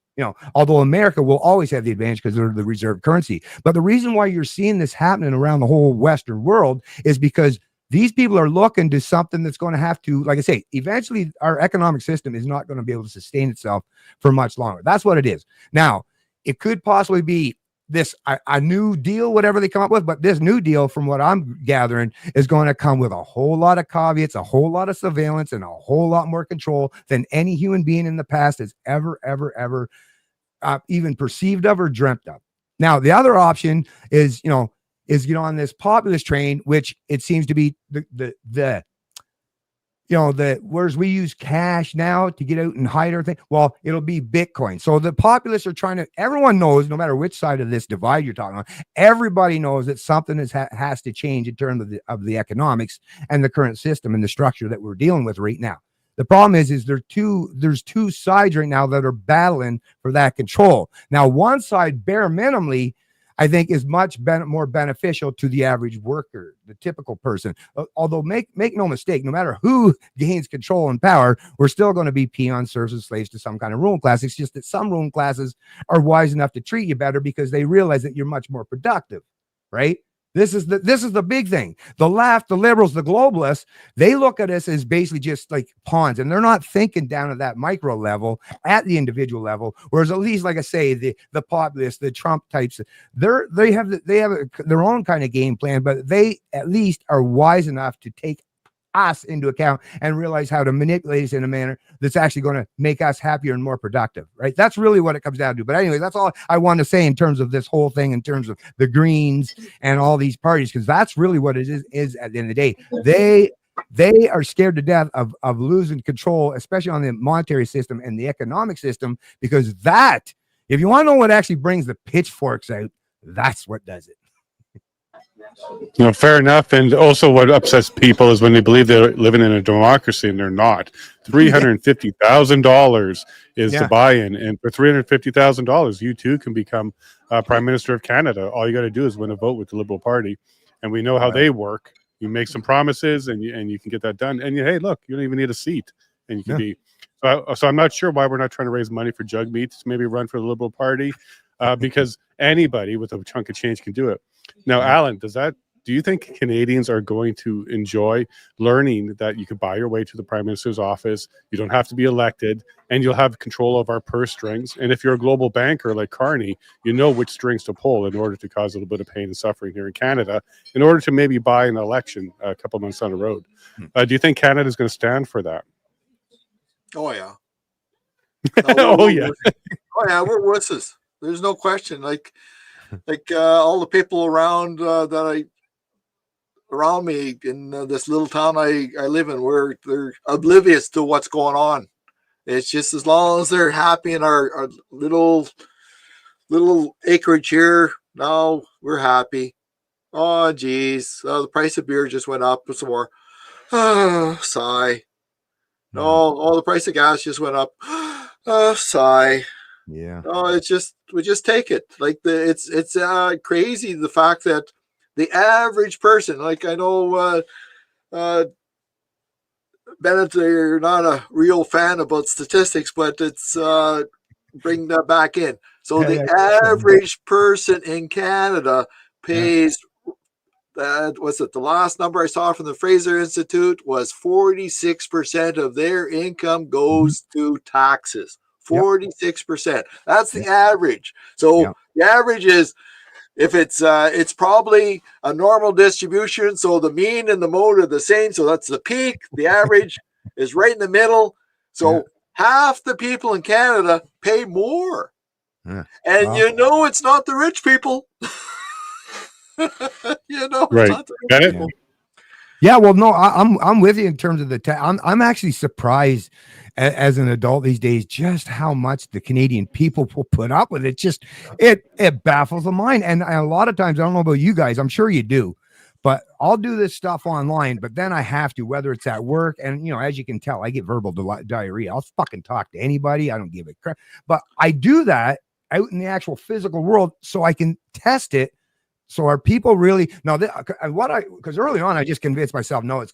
Although America will always have the advantage because they're the reserve currency. But the reason why you're seeing this happening around the whole Western world is because these people are looking to something that's going to have to, like I say, eventually our economic system is not going to be able to sustain itself for much longer. That's what it is. Now, it could possibly be this a new deal, whatever they come up with, but this new deal, from what I'm gathering, is going to come with a whole lot of caveats, a whole lot of surveillance, and a whole lot more control than any human being in the past has ever even perceived of or dreamt of. Now, the other option is, is get on this populist train, which it seems to be whereas we use cash now to get out and hide everything. Well, it'll be Bitcoin. So the populists are trying to, everyone knows, no matter which side of this divide you're talking on, everybody knows that something has to change in terms of the economics and the current system and the structure that we're dealing with right now. The problem is there's two sides right now that are battling for that control. Now, one side, bare minimally, I think is much more beneficial to the average worker, the typical person. Although make no mistake, no matter who gains control and power, we're still going to be peons, serfs, and slaves to some kind of ruling class. It's just that some ruling classes are wise enough to treat you better because they realize that you're much more productive, right? This is the big thing. The left, the liberals, the globalists, they look at us as basically just like pawns, and they're not thinking down at that micro level, at the individual level. Whereas at least, like I say, the populists, the Trump types, they have their own kind of game plan, but they at least are wise enough to take us into account and realize how to manipulate us in a manner that's actually going to make us happier and more productive, right? That's really what it comes down to. But anyway, that's all I want to say in terms of this whole thing, in terms of the Greens and all these parties, because that's really what it is at the end of the day. They are scared to death of losing control, especially on the monetary system and the economic system, because that, if you want to know what actually brings the pitchforks out, that's what does it. Fair enough. And also what upsets people is when they believe they're living in a democracy and they're not. $350,000 is the buy-in. And for $350,000, you too can become Prime Minister of Canada. All you got to do is win a vote with the Liberal Party. And we know how they work. You make some promises and you can get that done. And hey, look, you don't even need a seat. And you can be. So I'm not sure why we're not trying to raise money for jug meats, maybe run for the Liberal Party, because anybody with a chunk of change can do it. Now, Alan, do you think Canadians are going to enjoy learning that you can buy your way to the Prime Minister's office, you don't have to be elected, and you'll have control of our purse strings? And if you're a global banker like Carney, you know which strings to pull in order to cause a little bit of pain and suffering here in Canada, in order to maybe buy an election a couple months down the road. Do you think Canada is going to stand for that? Oh, yeah. Oh, yeah. We're wusses. There's no question. Like all the people around around me in this little town I live in, where they're oblivious to what's going on. It's just as long as they're happy in our little acreage here, now we're happy. Oh, geez. The price of beer just went up some more. Sigh. No, the price of gas just went up. Sigh. Yeah. Oh, we just take it. Like it's crazy, the fact that the average person, like I know Bennett, you're not a real fan about statistics, but it's bring that back in. So the average person in Canada pays was it the last number I saw from the Fraser Institute was 46% of their income goes to taxes. 46%. That's the average. So the average is, if it's probably a normal distribution. So the mean and the mode are the same. So that's the peak. The average is right in the middle. So half the people in Canada pay more. And it's not the rich people. Right. It's not the rich people. Yeah, well, no, I'm with you in terms of I'm actually surprised as an adult these days just how much the Canadian people will put up with it. Just it baffles the mind. And a lot of times, I don't know about you guys, I'm sure you do, but I'll do this stuff online, but then I have to, whether it's at work, and as you can tell, I get verbal diarrhea. I'll fucking talk to anybody. I don't give a crap. But I do that out in the actual physical world so I can test it. So are people really because early on I just convinced myself, no, it's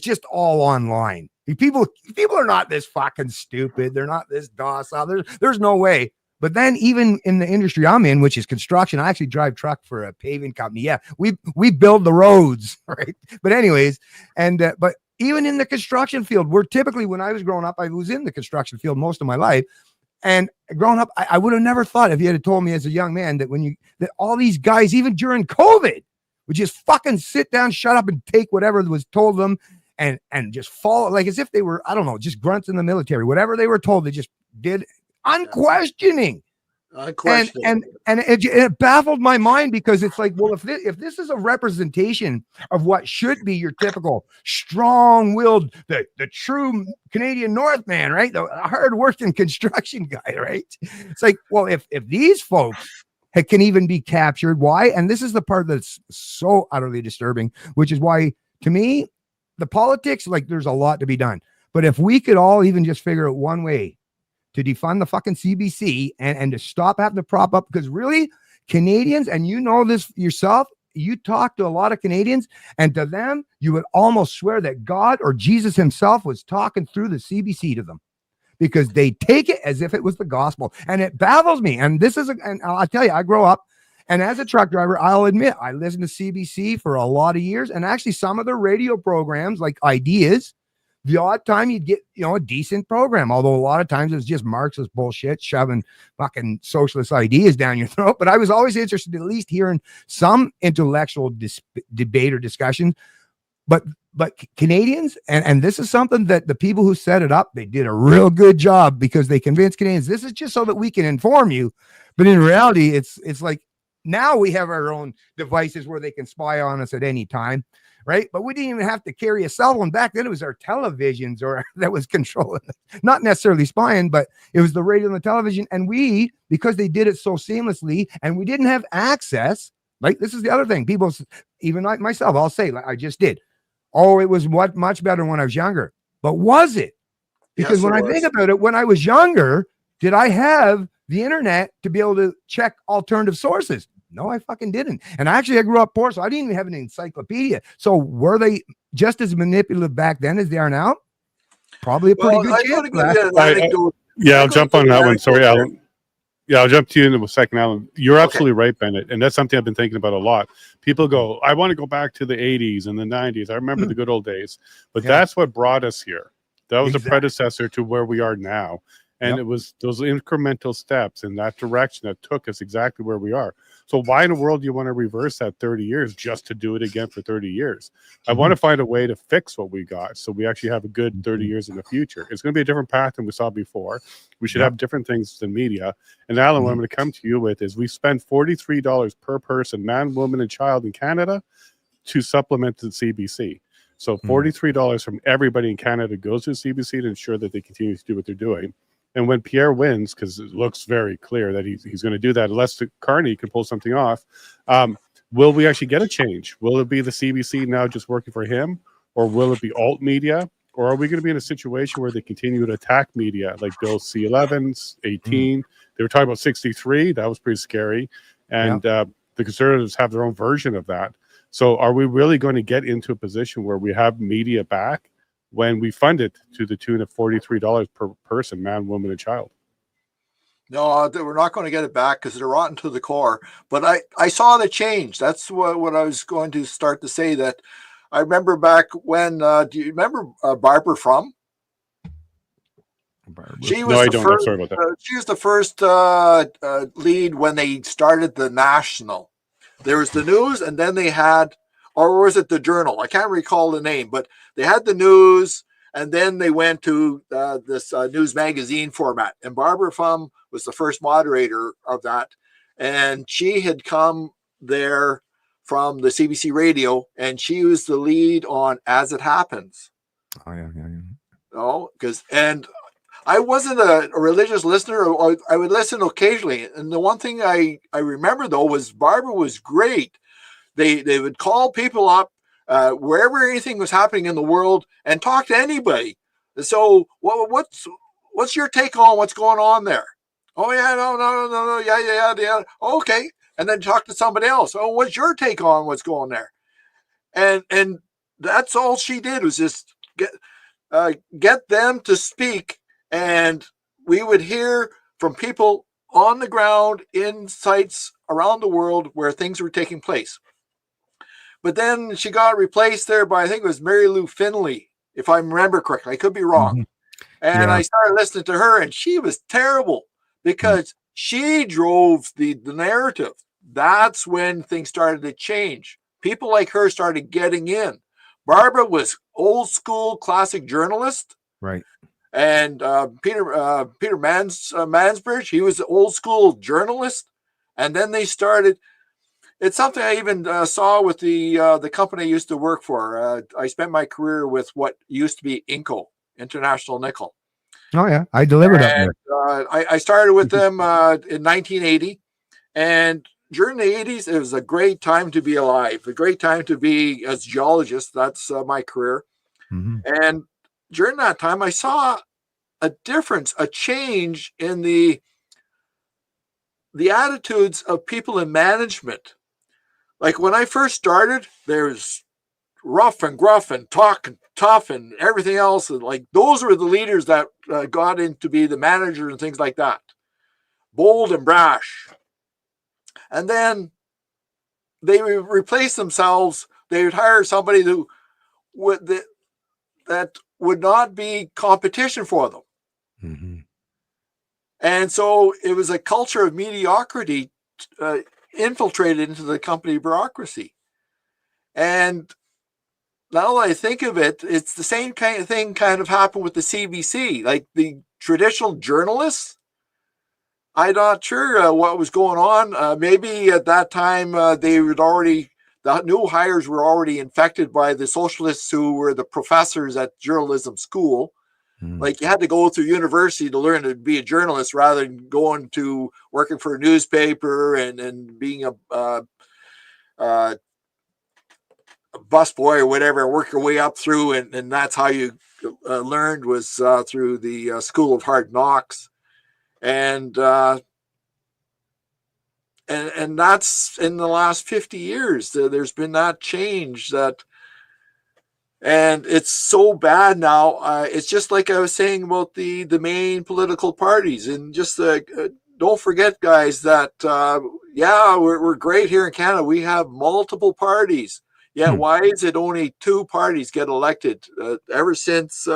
just all online. People are not this fucking stupid. They're not this docile. There's no way. But then even in the industry I'm in, which is construction, I actually drive truck for a paving company. Yeah, we build the roads, right? But anyways, but even in the construction field, where typically when I was growing up, I was in the construction field most of my life. And growing up, I would have never thought, if you had told me as a young man, that all these guys, even during COVID, would just fucking sit down, shut up, and take whatever was told them and just follow, like as if they were, I don't know, just grunts in the military. Whatever they were told, they just did, unquestioning. And it baffled my mind, because it's like, well, if this is a representation of what should be your typical strong-willed, the true Canadian Northman, right? The hard-working construction guy, right? It's like, well, if these folks can even be captured, why? And this is the part that's so utterly disturbing, which is why, to me, the politics, like, there's a lot to be done. But if we could all even just figure out one way to defund the fucking CBC and to stop having to prop up, because really, Canadians, and you know this yourself, you talk to a lot of Canadians, and to them, you would almost swear that God or Jesus himself was talking through the CBC to them, because they take it as if it was the gospel. And it baffles me. And and I'll tell you, I grow up, and as a truck driver, I'll admit, I listened to CBC for a lot of years, and actually some of the radio programs, like Ideas, the odd time you'd get, a decent program, although a lot of times it was just Marxist bullshit, shoving fucking socialist ideas down your throat. But I was always interested in at least hearing some intellectual debate or discussion. But Canadians, and this is something that the people who set it up, they did a real good job, because they convinced Canadians, this is just so that we can inform you. But in reality, it's like, now we have our own devices where they can spy on us at any time. Right. But we didn't even have to carry a cell phone. Back then, it was our televisions that was controlling it. Not necessarily spying, but it was the radio and the television. And we, because they did it so seamlessly, and we didn't have access. Like, this is the other thing. People, even like myself, I'll say, like I just did. Oh, it was much better when I was younger. But was it? Because when I think about it, when I was younger, did I have the internet to be able to check alternative sources? No, I fucking didn't. And actually, I grew up poor, so I didn't even have an encyclopedia. So were they just as manipulative back then as they are now? Probably a pretty good chance. I'll jump on that one. Sorry, Alan. Yeah, I'll jump to you in a second, Alan. You're absolutely right, Bennett. And that's something I've been thinking about a lot. People go, I want to go back to the 80s and the 90s. I remember the good old days. But that's what brought us here. That was the predecessor to where we are now. And it was those incremental steps in that direction that took us exactly where we are. So why in the world do you want to reverse that 30 years just to do it again for 30 years? I want to find a way to fix what we got, so we actually have a good 30 years in the future. It's going to be a different path than we saw before. We should have different things than media. And Alan, what I'm going to come to you with is we spend $43 per person, man, woman, and child in Canada to supplement the CBC. So $43 from everybody in Canada goes to the CBC to ensure that they continue to do what they're doing. And when Pierre wins, because it looks very clear that he's going to do that, unless Carney can pull something off, will we actually get a change? Will it be the CBC now just working for him? Or will it be alt media? Or are we going to be in a situation where they continue to attack media, like Bill C-11, 18? They were talking about 63. That was pretty scary. And the Conservatives have their own version of that. So are we really going to get into a position where we have media back when we fund it to the tune of $43 per person, man, woman, and child? No, we're not going to get it back, because they're rotten to the core. But I saw the change. That's what I was going to start to say. That I remember back when, do you remember Barbara Frum? She was the first, sorry about that. She was the first lead when they started the National. There was the News, and then they had, or was it the Journal? I can't recall the name, but they had the News, and then they went to this news magazine format. And Barbara Frum was the first moderator of that. And she had come there from the CBC radio, and she was the lead on As It Happens. Oh, yeah. Oh, and I wasn't a religious listener, or I would listen occasionally. And the one thing I remember, though, was Barbara was great. They would call people up wherever anything was happening in the world and talk to anybody. So what's your take on what's going on there? Oh, yeah, no, yeah. Okay. And then talk to somebody else. Oh, what's your take on what's going there? And that's all she did, was just get them to speak. And we would hear from people on the ground in sites around the world where things were taking place. But then she got replaced there by, I think it was Mary Lou Finley, if I remember correctly. I could be wrong. And I started listening to her, and she was terrible, because she drove the narrative. That's when things started to change. People like her started getting in. Barbara was old school classic journalist. Right. And Peter Mansbridge, he was an old school journalist. And then they started. It's something I even saw with the company I used to work for. I spent my career with what used to be Inco, International Nickel. Oh yeah, I delivered up there. I started with them in 1980, and during the 80s, it was a great time to be alive, a great time to be as geologist. That's my career. Mm-hmm. And during that time, I saw a difference, a change in the attitudes of people in management. Like when I first started, there's rough and gruff and talk and tough and everything else. And like those were the leaders that got in to be the managers and things like that. Bold and brash. And then they would replace themselves. They would hire somebody who that would not be competition for them. Mm-hmm. And so it was a culture of mediocrity infiltrated into the company bureaucracy. And now that I think of it, it's the same kind of thing kind of happened with the CBC. Like the traditional journalists, I'm not sure what was going on. Maybe at that time the new hires were already infected by the socialists who were the professors at journalism school. Like you had to go through university to learn to be a journalist rather than going to working for a newspaper and being a busboy or whatever, and work your way up through. And that's how you learned was through the School of Hard Knocks. And that's in the last 50 years. There's been that change and it's so bad now. It's just like I was saying about the main political parties, and just don't forget, guys, that we're great here in Canada. We have multiple parties. Yeah, why is it only two parties get elected ever since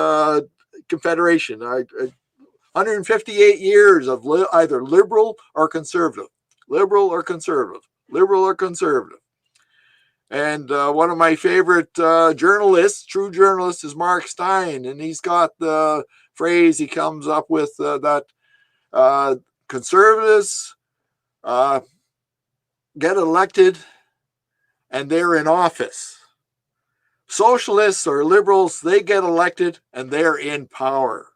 Confederation? 158 years of either liberal or conservative, liberal or conservative, liberal or conservative. And one of my favorite journalists, true journalists, is Mark Stein. And he's got the phrase he comes up with that conservatives get elected and they're in office. Socialists or liberals, they get elected and they're in power.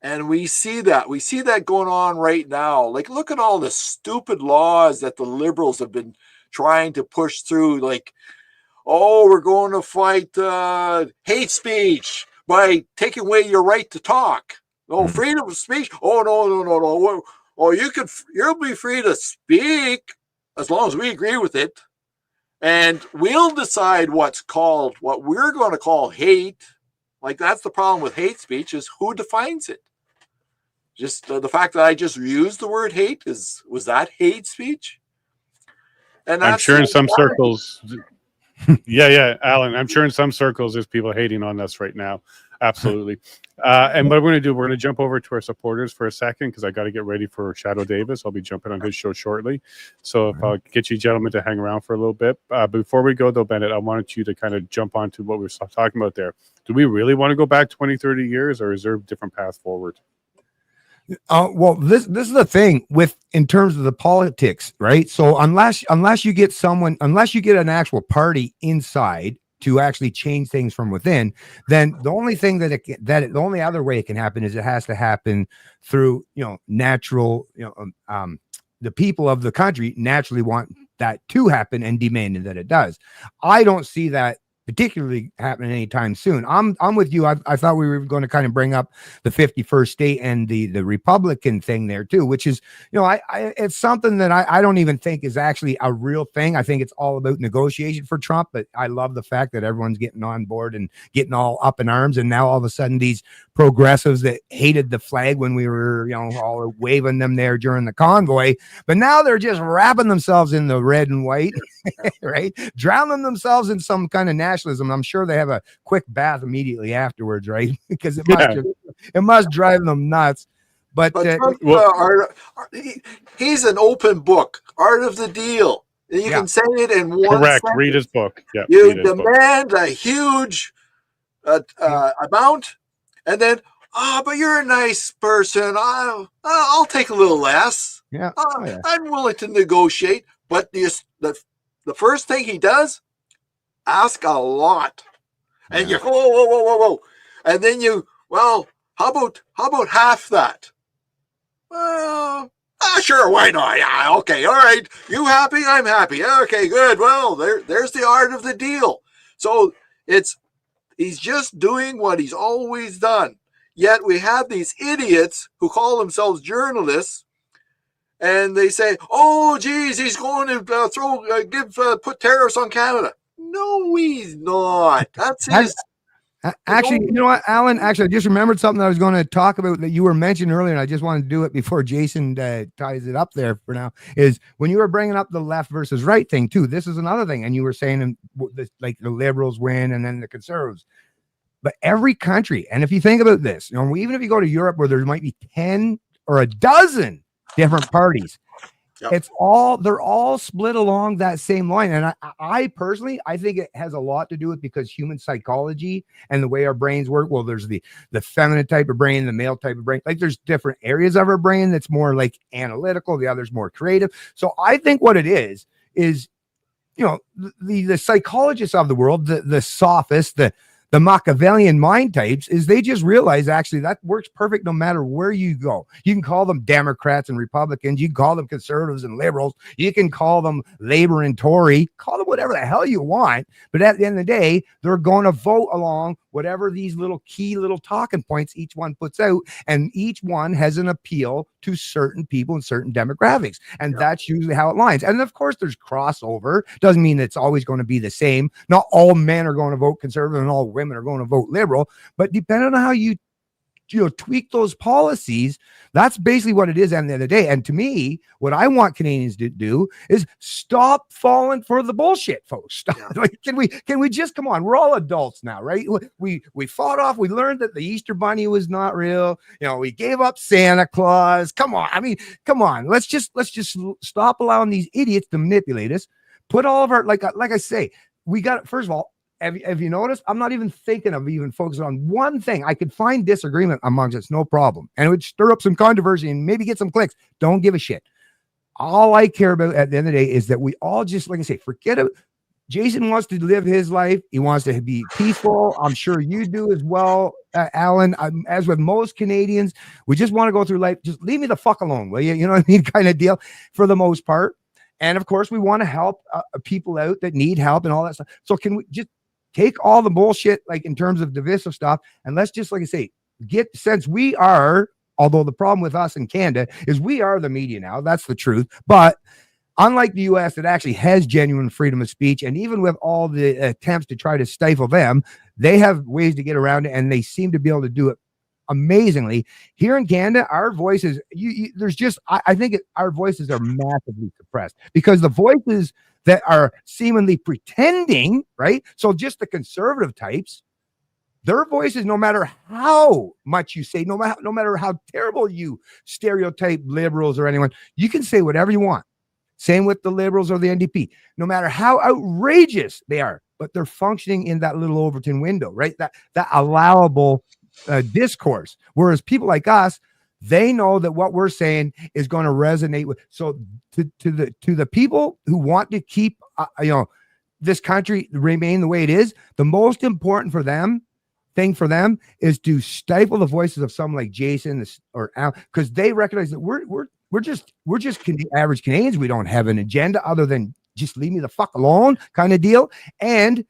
And we see that. We see that going on right now. Like, look at all the stupid laws that the liberals have been trying to push through, like, oh, we're going to fight hate speech by taking away your right to talk. No, freedom of speech. Oh, no. Oh, you'll be free to speak as long as we agree with it. And we'll decide what we're going to call hate. Like, that's the problem with hate speech, is who defines it. Just the fact that I just used the word hate, was that hate speech? And I'm sure in some circles, Alan, I'm sure in some circles there's people hating on us right now. Absolutely. And what we're going to do, we're going to jump over to our supporters for a second, because I got to get ready for Shadow Davis. I'll be jumping on his show shortly. So if I'll get you gentlemen to hang around for a little bit. Before we go, though, Bennett, I wanted you to kind of jump onto what we were talking about there. Do we really want to go back 20, 30 years, or is there a different path forward? Well, this is the thing in terms of the politics, right? So unless you get an actual party inside to actually change things from within, then the only thing the only other way it can happen is it has to happen through, natural, the people of the country naturally want that to happen and demanding that it does. I don't see that particularly happening anytime soon. I'm with you. I thought we were going to kind of bring up the 51st state and the Republican thing there too, which is, it's something that I don't even think is actually a real thing. I think it's all about negotiation for Trump, but I love the fact that everyone's getting on board and getting all up in arms. And now all of a sudden these progressives that hated the flag when we were, all waving them there during the convoy, but now they're just wrapping themselves in the red and white, right? Drowning themselves in some kind of nationalism. I'm sure they have a quick bath immediately afterwards, right? Because it must drive them nuts. But Trump, he's an open book. Art of the Deal. You can say it in one correct sentence. Read his book. You demand a huge amount, and then but you're a nice person. I'll take a little less. Yeah. Oh, yeah. I'm willing to negotiate. But the first thing he does, ask a lot. And you go, whoa. And then how about half that? Well, sure, why not? Yeah, okay, all right. You happy? I'm happy. Okay, good. Well, there's the art of the deal. So he's just doing what he's always done. Yet we have these idiots who call themselves journalists, and they say, "Oh, geez, he's going to put tariffs on Canada." No, he's not. That's his. Actually, you know what, Alan? Actually, I just remembered something I was going to talk about that you were mentioning earlier, and I just wanted to do it before Jason ties it up there for now, is when you were bringing up the left versus right thing, too. This is another thing, and you were saying like the liberals win and then the conservatives. But every country, and if you think about this, even if you go to Europe where there might be 10 or a dozen different parties, yep, they're all split along that same line. And I personally, I think it has a lot to do with because human psychology and the way our brains work. Well, there's the feminine type of brain, the male type of brain. Like there's different areas of our brain that's more like analytical, the other's more creative. So I think what it is the psychologists of the world, the sophists, the Machiavellian mind types, is they just realize actually that works perfect no matter where you go. You can call them Democrats and Republicans. You can call them conservatives and liberals. You can call them Labor and Tory. Call them whatever the hell you want. But at the end of the day, they're going to vote along whatever these key little talking points each one puts out. And each one has an appeal to certain people and certain demographics. And that's usually how it lines. And of course, there's crossover. Doesn't mean it's always going to be the same. Not all men are going to vote conservative and all women are going to vote liberal. But depending on how you tweak those policies, that's basically what it is at the end of the day. And to me, what I want Canadians to do is stop falling for the bullshit, folks. Like, can we just come on? We're all adults now, right? We fought off. We learned that the Easter Bunny was not real. We gave up Santa Claus. Come on. I mean, come on. Let's just stop allowing these idiots to manipulate us. Put all of our, like I say, we got, first of all, have you noticed? I'm not even thinking of even focusing on one thing. I could find disagreement amongst us, no problem. And it would stir up some controversy and maybe get some clicks. Don't give a shit. All I care about at the end of the day is that we all just, like I say, forget it. Jason wants to live his life. He wants to be peaceful. I'm sure you do as well, Alan. As with most Canadians, we just want to go through life. Just leave me the fuck alone, will you? You know what I mean? Kind of deal for the most part. And of course, we want to help people out that need help and all that stuff. So can we just take all the bullshit, like in terms of divisive stuff, and let's just, like I say, since we are, although the problem with us in Canada is we are the media now, that's the truth. But unlike the US, it actually has genuine freedom of speech. And even with all the attempts to try to stifle them, they have ways to get around it, and they seem to be able to do it amazingly. Here in Canada, our voices, I think our voices are massively suppressed because the voices that are seemingly pretending, right? So just the conservative types, their voices, no matter how much you say, no matter how terrible you stereotype liberals or anyone, you can say whatever you want. Same with the liberals or the NDP, no matter how outrageous they are, but they're functioning in that little Overton window, right? That allowable discourse. Whereas people like us, they know that what we're saying is going to resonate with. So to the people who want to keep this country remain the way it is, the most important thing for them is to stifle the voices of someone like Jason or Al, because they recognize that we're just average Canadians. We don't have an agenda other than just leave me the fuck alone kind of deal. And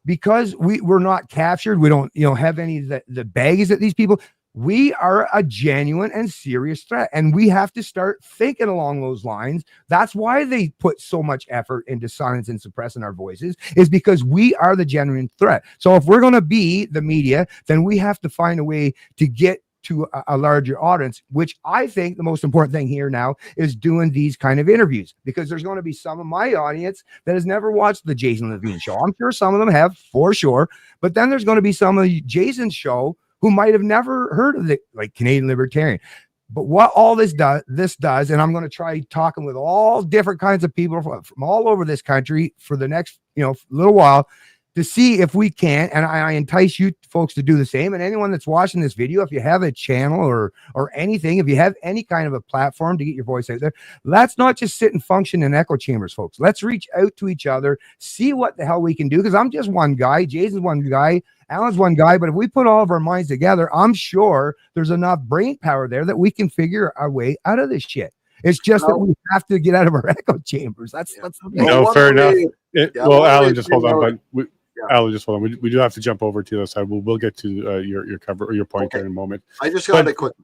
because we're not captured, we don't have any of the baggage that these people. We are a genuine and serious threat, and we have to start thinking along those lines. That's why they put so much effort into silence and suppressing our voices, is because we are the genuine threat. So if we're going to be the media, then we have to find a way to get to a larger audience, which I think the most important thing here now is doing these kind of interviews, because there's going to be some of my audience that has never watched the Jason Lavigne Show. I'm sure some of them have, for sure, but then there's going to be some of Jason's show who might have never heard of Canadian Libertarian. But what all this does, and I'm going to try talking with all different kinds of people from all over this country for the next little while. to see if we can, and I entice you folks to do the same. And anyone that's watching this video, if you have a channel or anything, if you have any kind of a platform to get your voice out there, let's not just sit and function in echo chambers, folks. Let's reach out to each other, see what the hell we can do. Because I'm just one guy, Jason's one guy, Alan's one guy, but if we put all of our minds together, I'm sure there's enough brain power there that we can figure our way out of this shit. It's just that we have to get out of our echo chambers. That's the thing. No, fair enough. Well, Alan, just hold on, but Alan, just hold on. We do have to jump over to the side. We'll get to your cover or your point there in a moment. I just got a quick.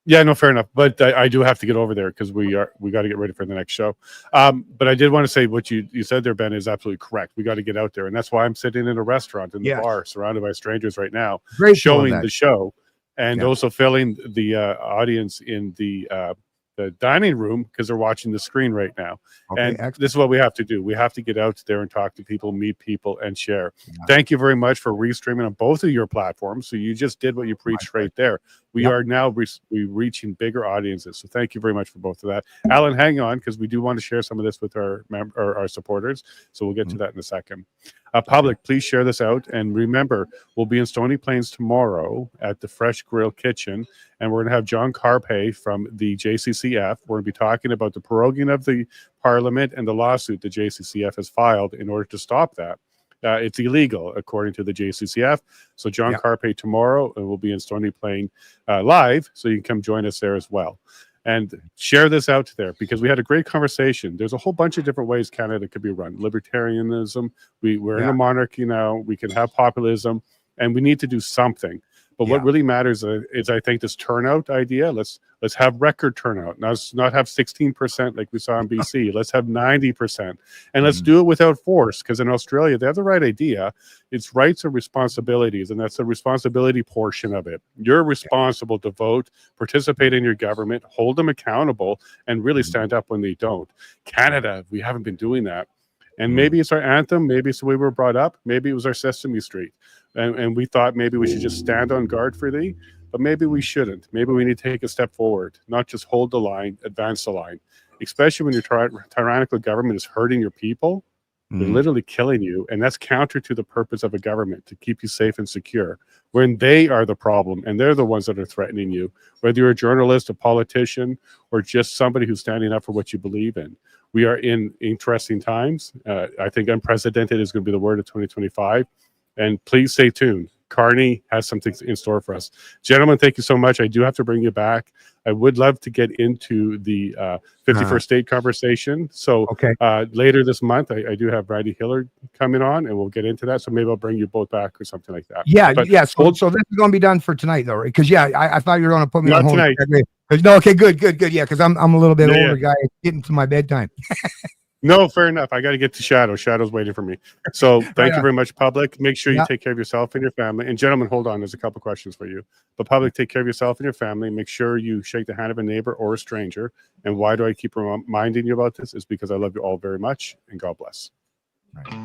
Yeah, no, fair enough. But I do have to get over there because we got to get ready for the next show. But I did want to say what you said there, Ben, is absolutely correct. We got to get out there, and that's why I'm sitting in a restaurant in the bar, surrounded by strangers right now, showing the show, and also filling the audience in the dining room because they're watching the screen right now. And this is what we have to do. We have to get out there and talk to people, meet people, and share. Thank you very much for restreaming on both of your platforms. So you just did what you preached right there. We are now reaching bigger audiences. So thank you very much for both of that. Alan, hang on, because we do want to share some of this with our supporters. So we'll get to that in a second. Public, please share this out. And remember, we'll be in Stony Plains tomorrow at the Fresh Grill Kitchen. And we're going to have John Carpe from the JCCF. We're going to be talking about the proroguing of the Parliament and the lawsuit the JCCF has filed in order to stop that. It's illegal, according to the JCCF. So John Carpe tomorrow, and we'll be in Stony Plain live, so you can come join us there as well. And share this out there because we had a great conversation. There's a whole bunch of different ways Canada could be run. Libertarianism, we're in a monarchy now. We can have populism, and we need to do something. But what really matters is, I think, this turnout idea. Let's have record turnout. Let's not have 16% like we saw in BC. Let's have 90%. And let's do it without force, because in Australia, they have the right idea. It's rights and responsibilities, and that's the responsibility portion of it. You're responsible to vote, participate in your government, hold them accountable, and really stand up when they don't. Canada, we haven't been doing that. And maybe it's our anthem. Maybe it's the way we were brought up. Maybe it was our Sesame Street. And we thought maybe we should just stand on guard for thee, but maybe we shouldn't. Maybe we need to take a step forward, not just hold the line, advance the line, especially when your tyrannical government is hurting your people. They're literally killing you. And that's counter to the purpose of a government, to keep you safe and secure, when they are the problem and they're the ones that are threatening you, whether you're a journalist, a politician, or just somebody who's standing up for what you believe in. We are in interesting times. I think unprecedented is going to be the word of 2025. And please stay tuned. Carney has something in store for us. Gentlemen, thank you so much. I do have to bring you back. I would love to get into the 51st state conversation. So later this month, I do have Brady Hillard coming on, and we'll get into that. So maybe I'll bring you both back or something like that. Yeah, So this is going to be done for tonight, though, right? Because, I thought you were going to put me on hold. Not tonight. No, okay, good. Yeah, because I'm a little bit older guy getting to my bedtime. No, fair enough. I got to get to Shadow. Shadow's waiting for me. So thank you very much, public. Make sure you take care of yourself and your family. And gentlemen, hold on. There's a couple questions for you. But public, take care of yourself and your family. Make sure you shake the hand of a neighbor or a stranger. And why do I keep reminding you about this? Is because I love you all very much, and God bless. Right.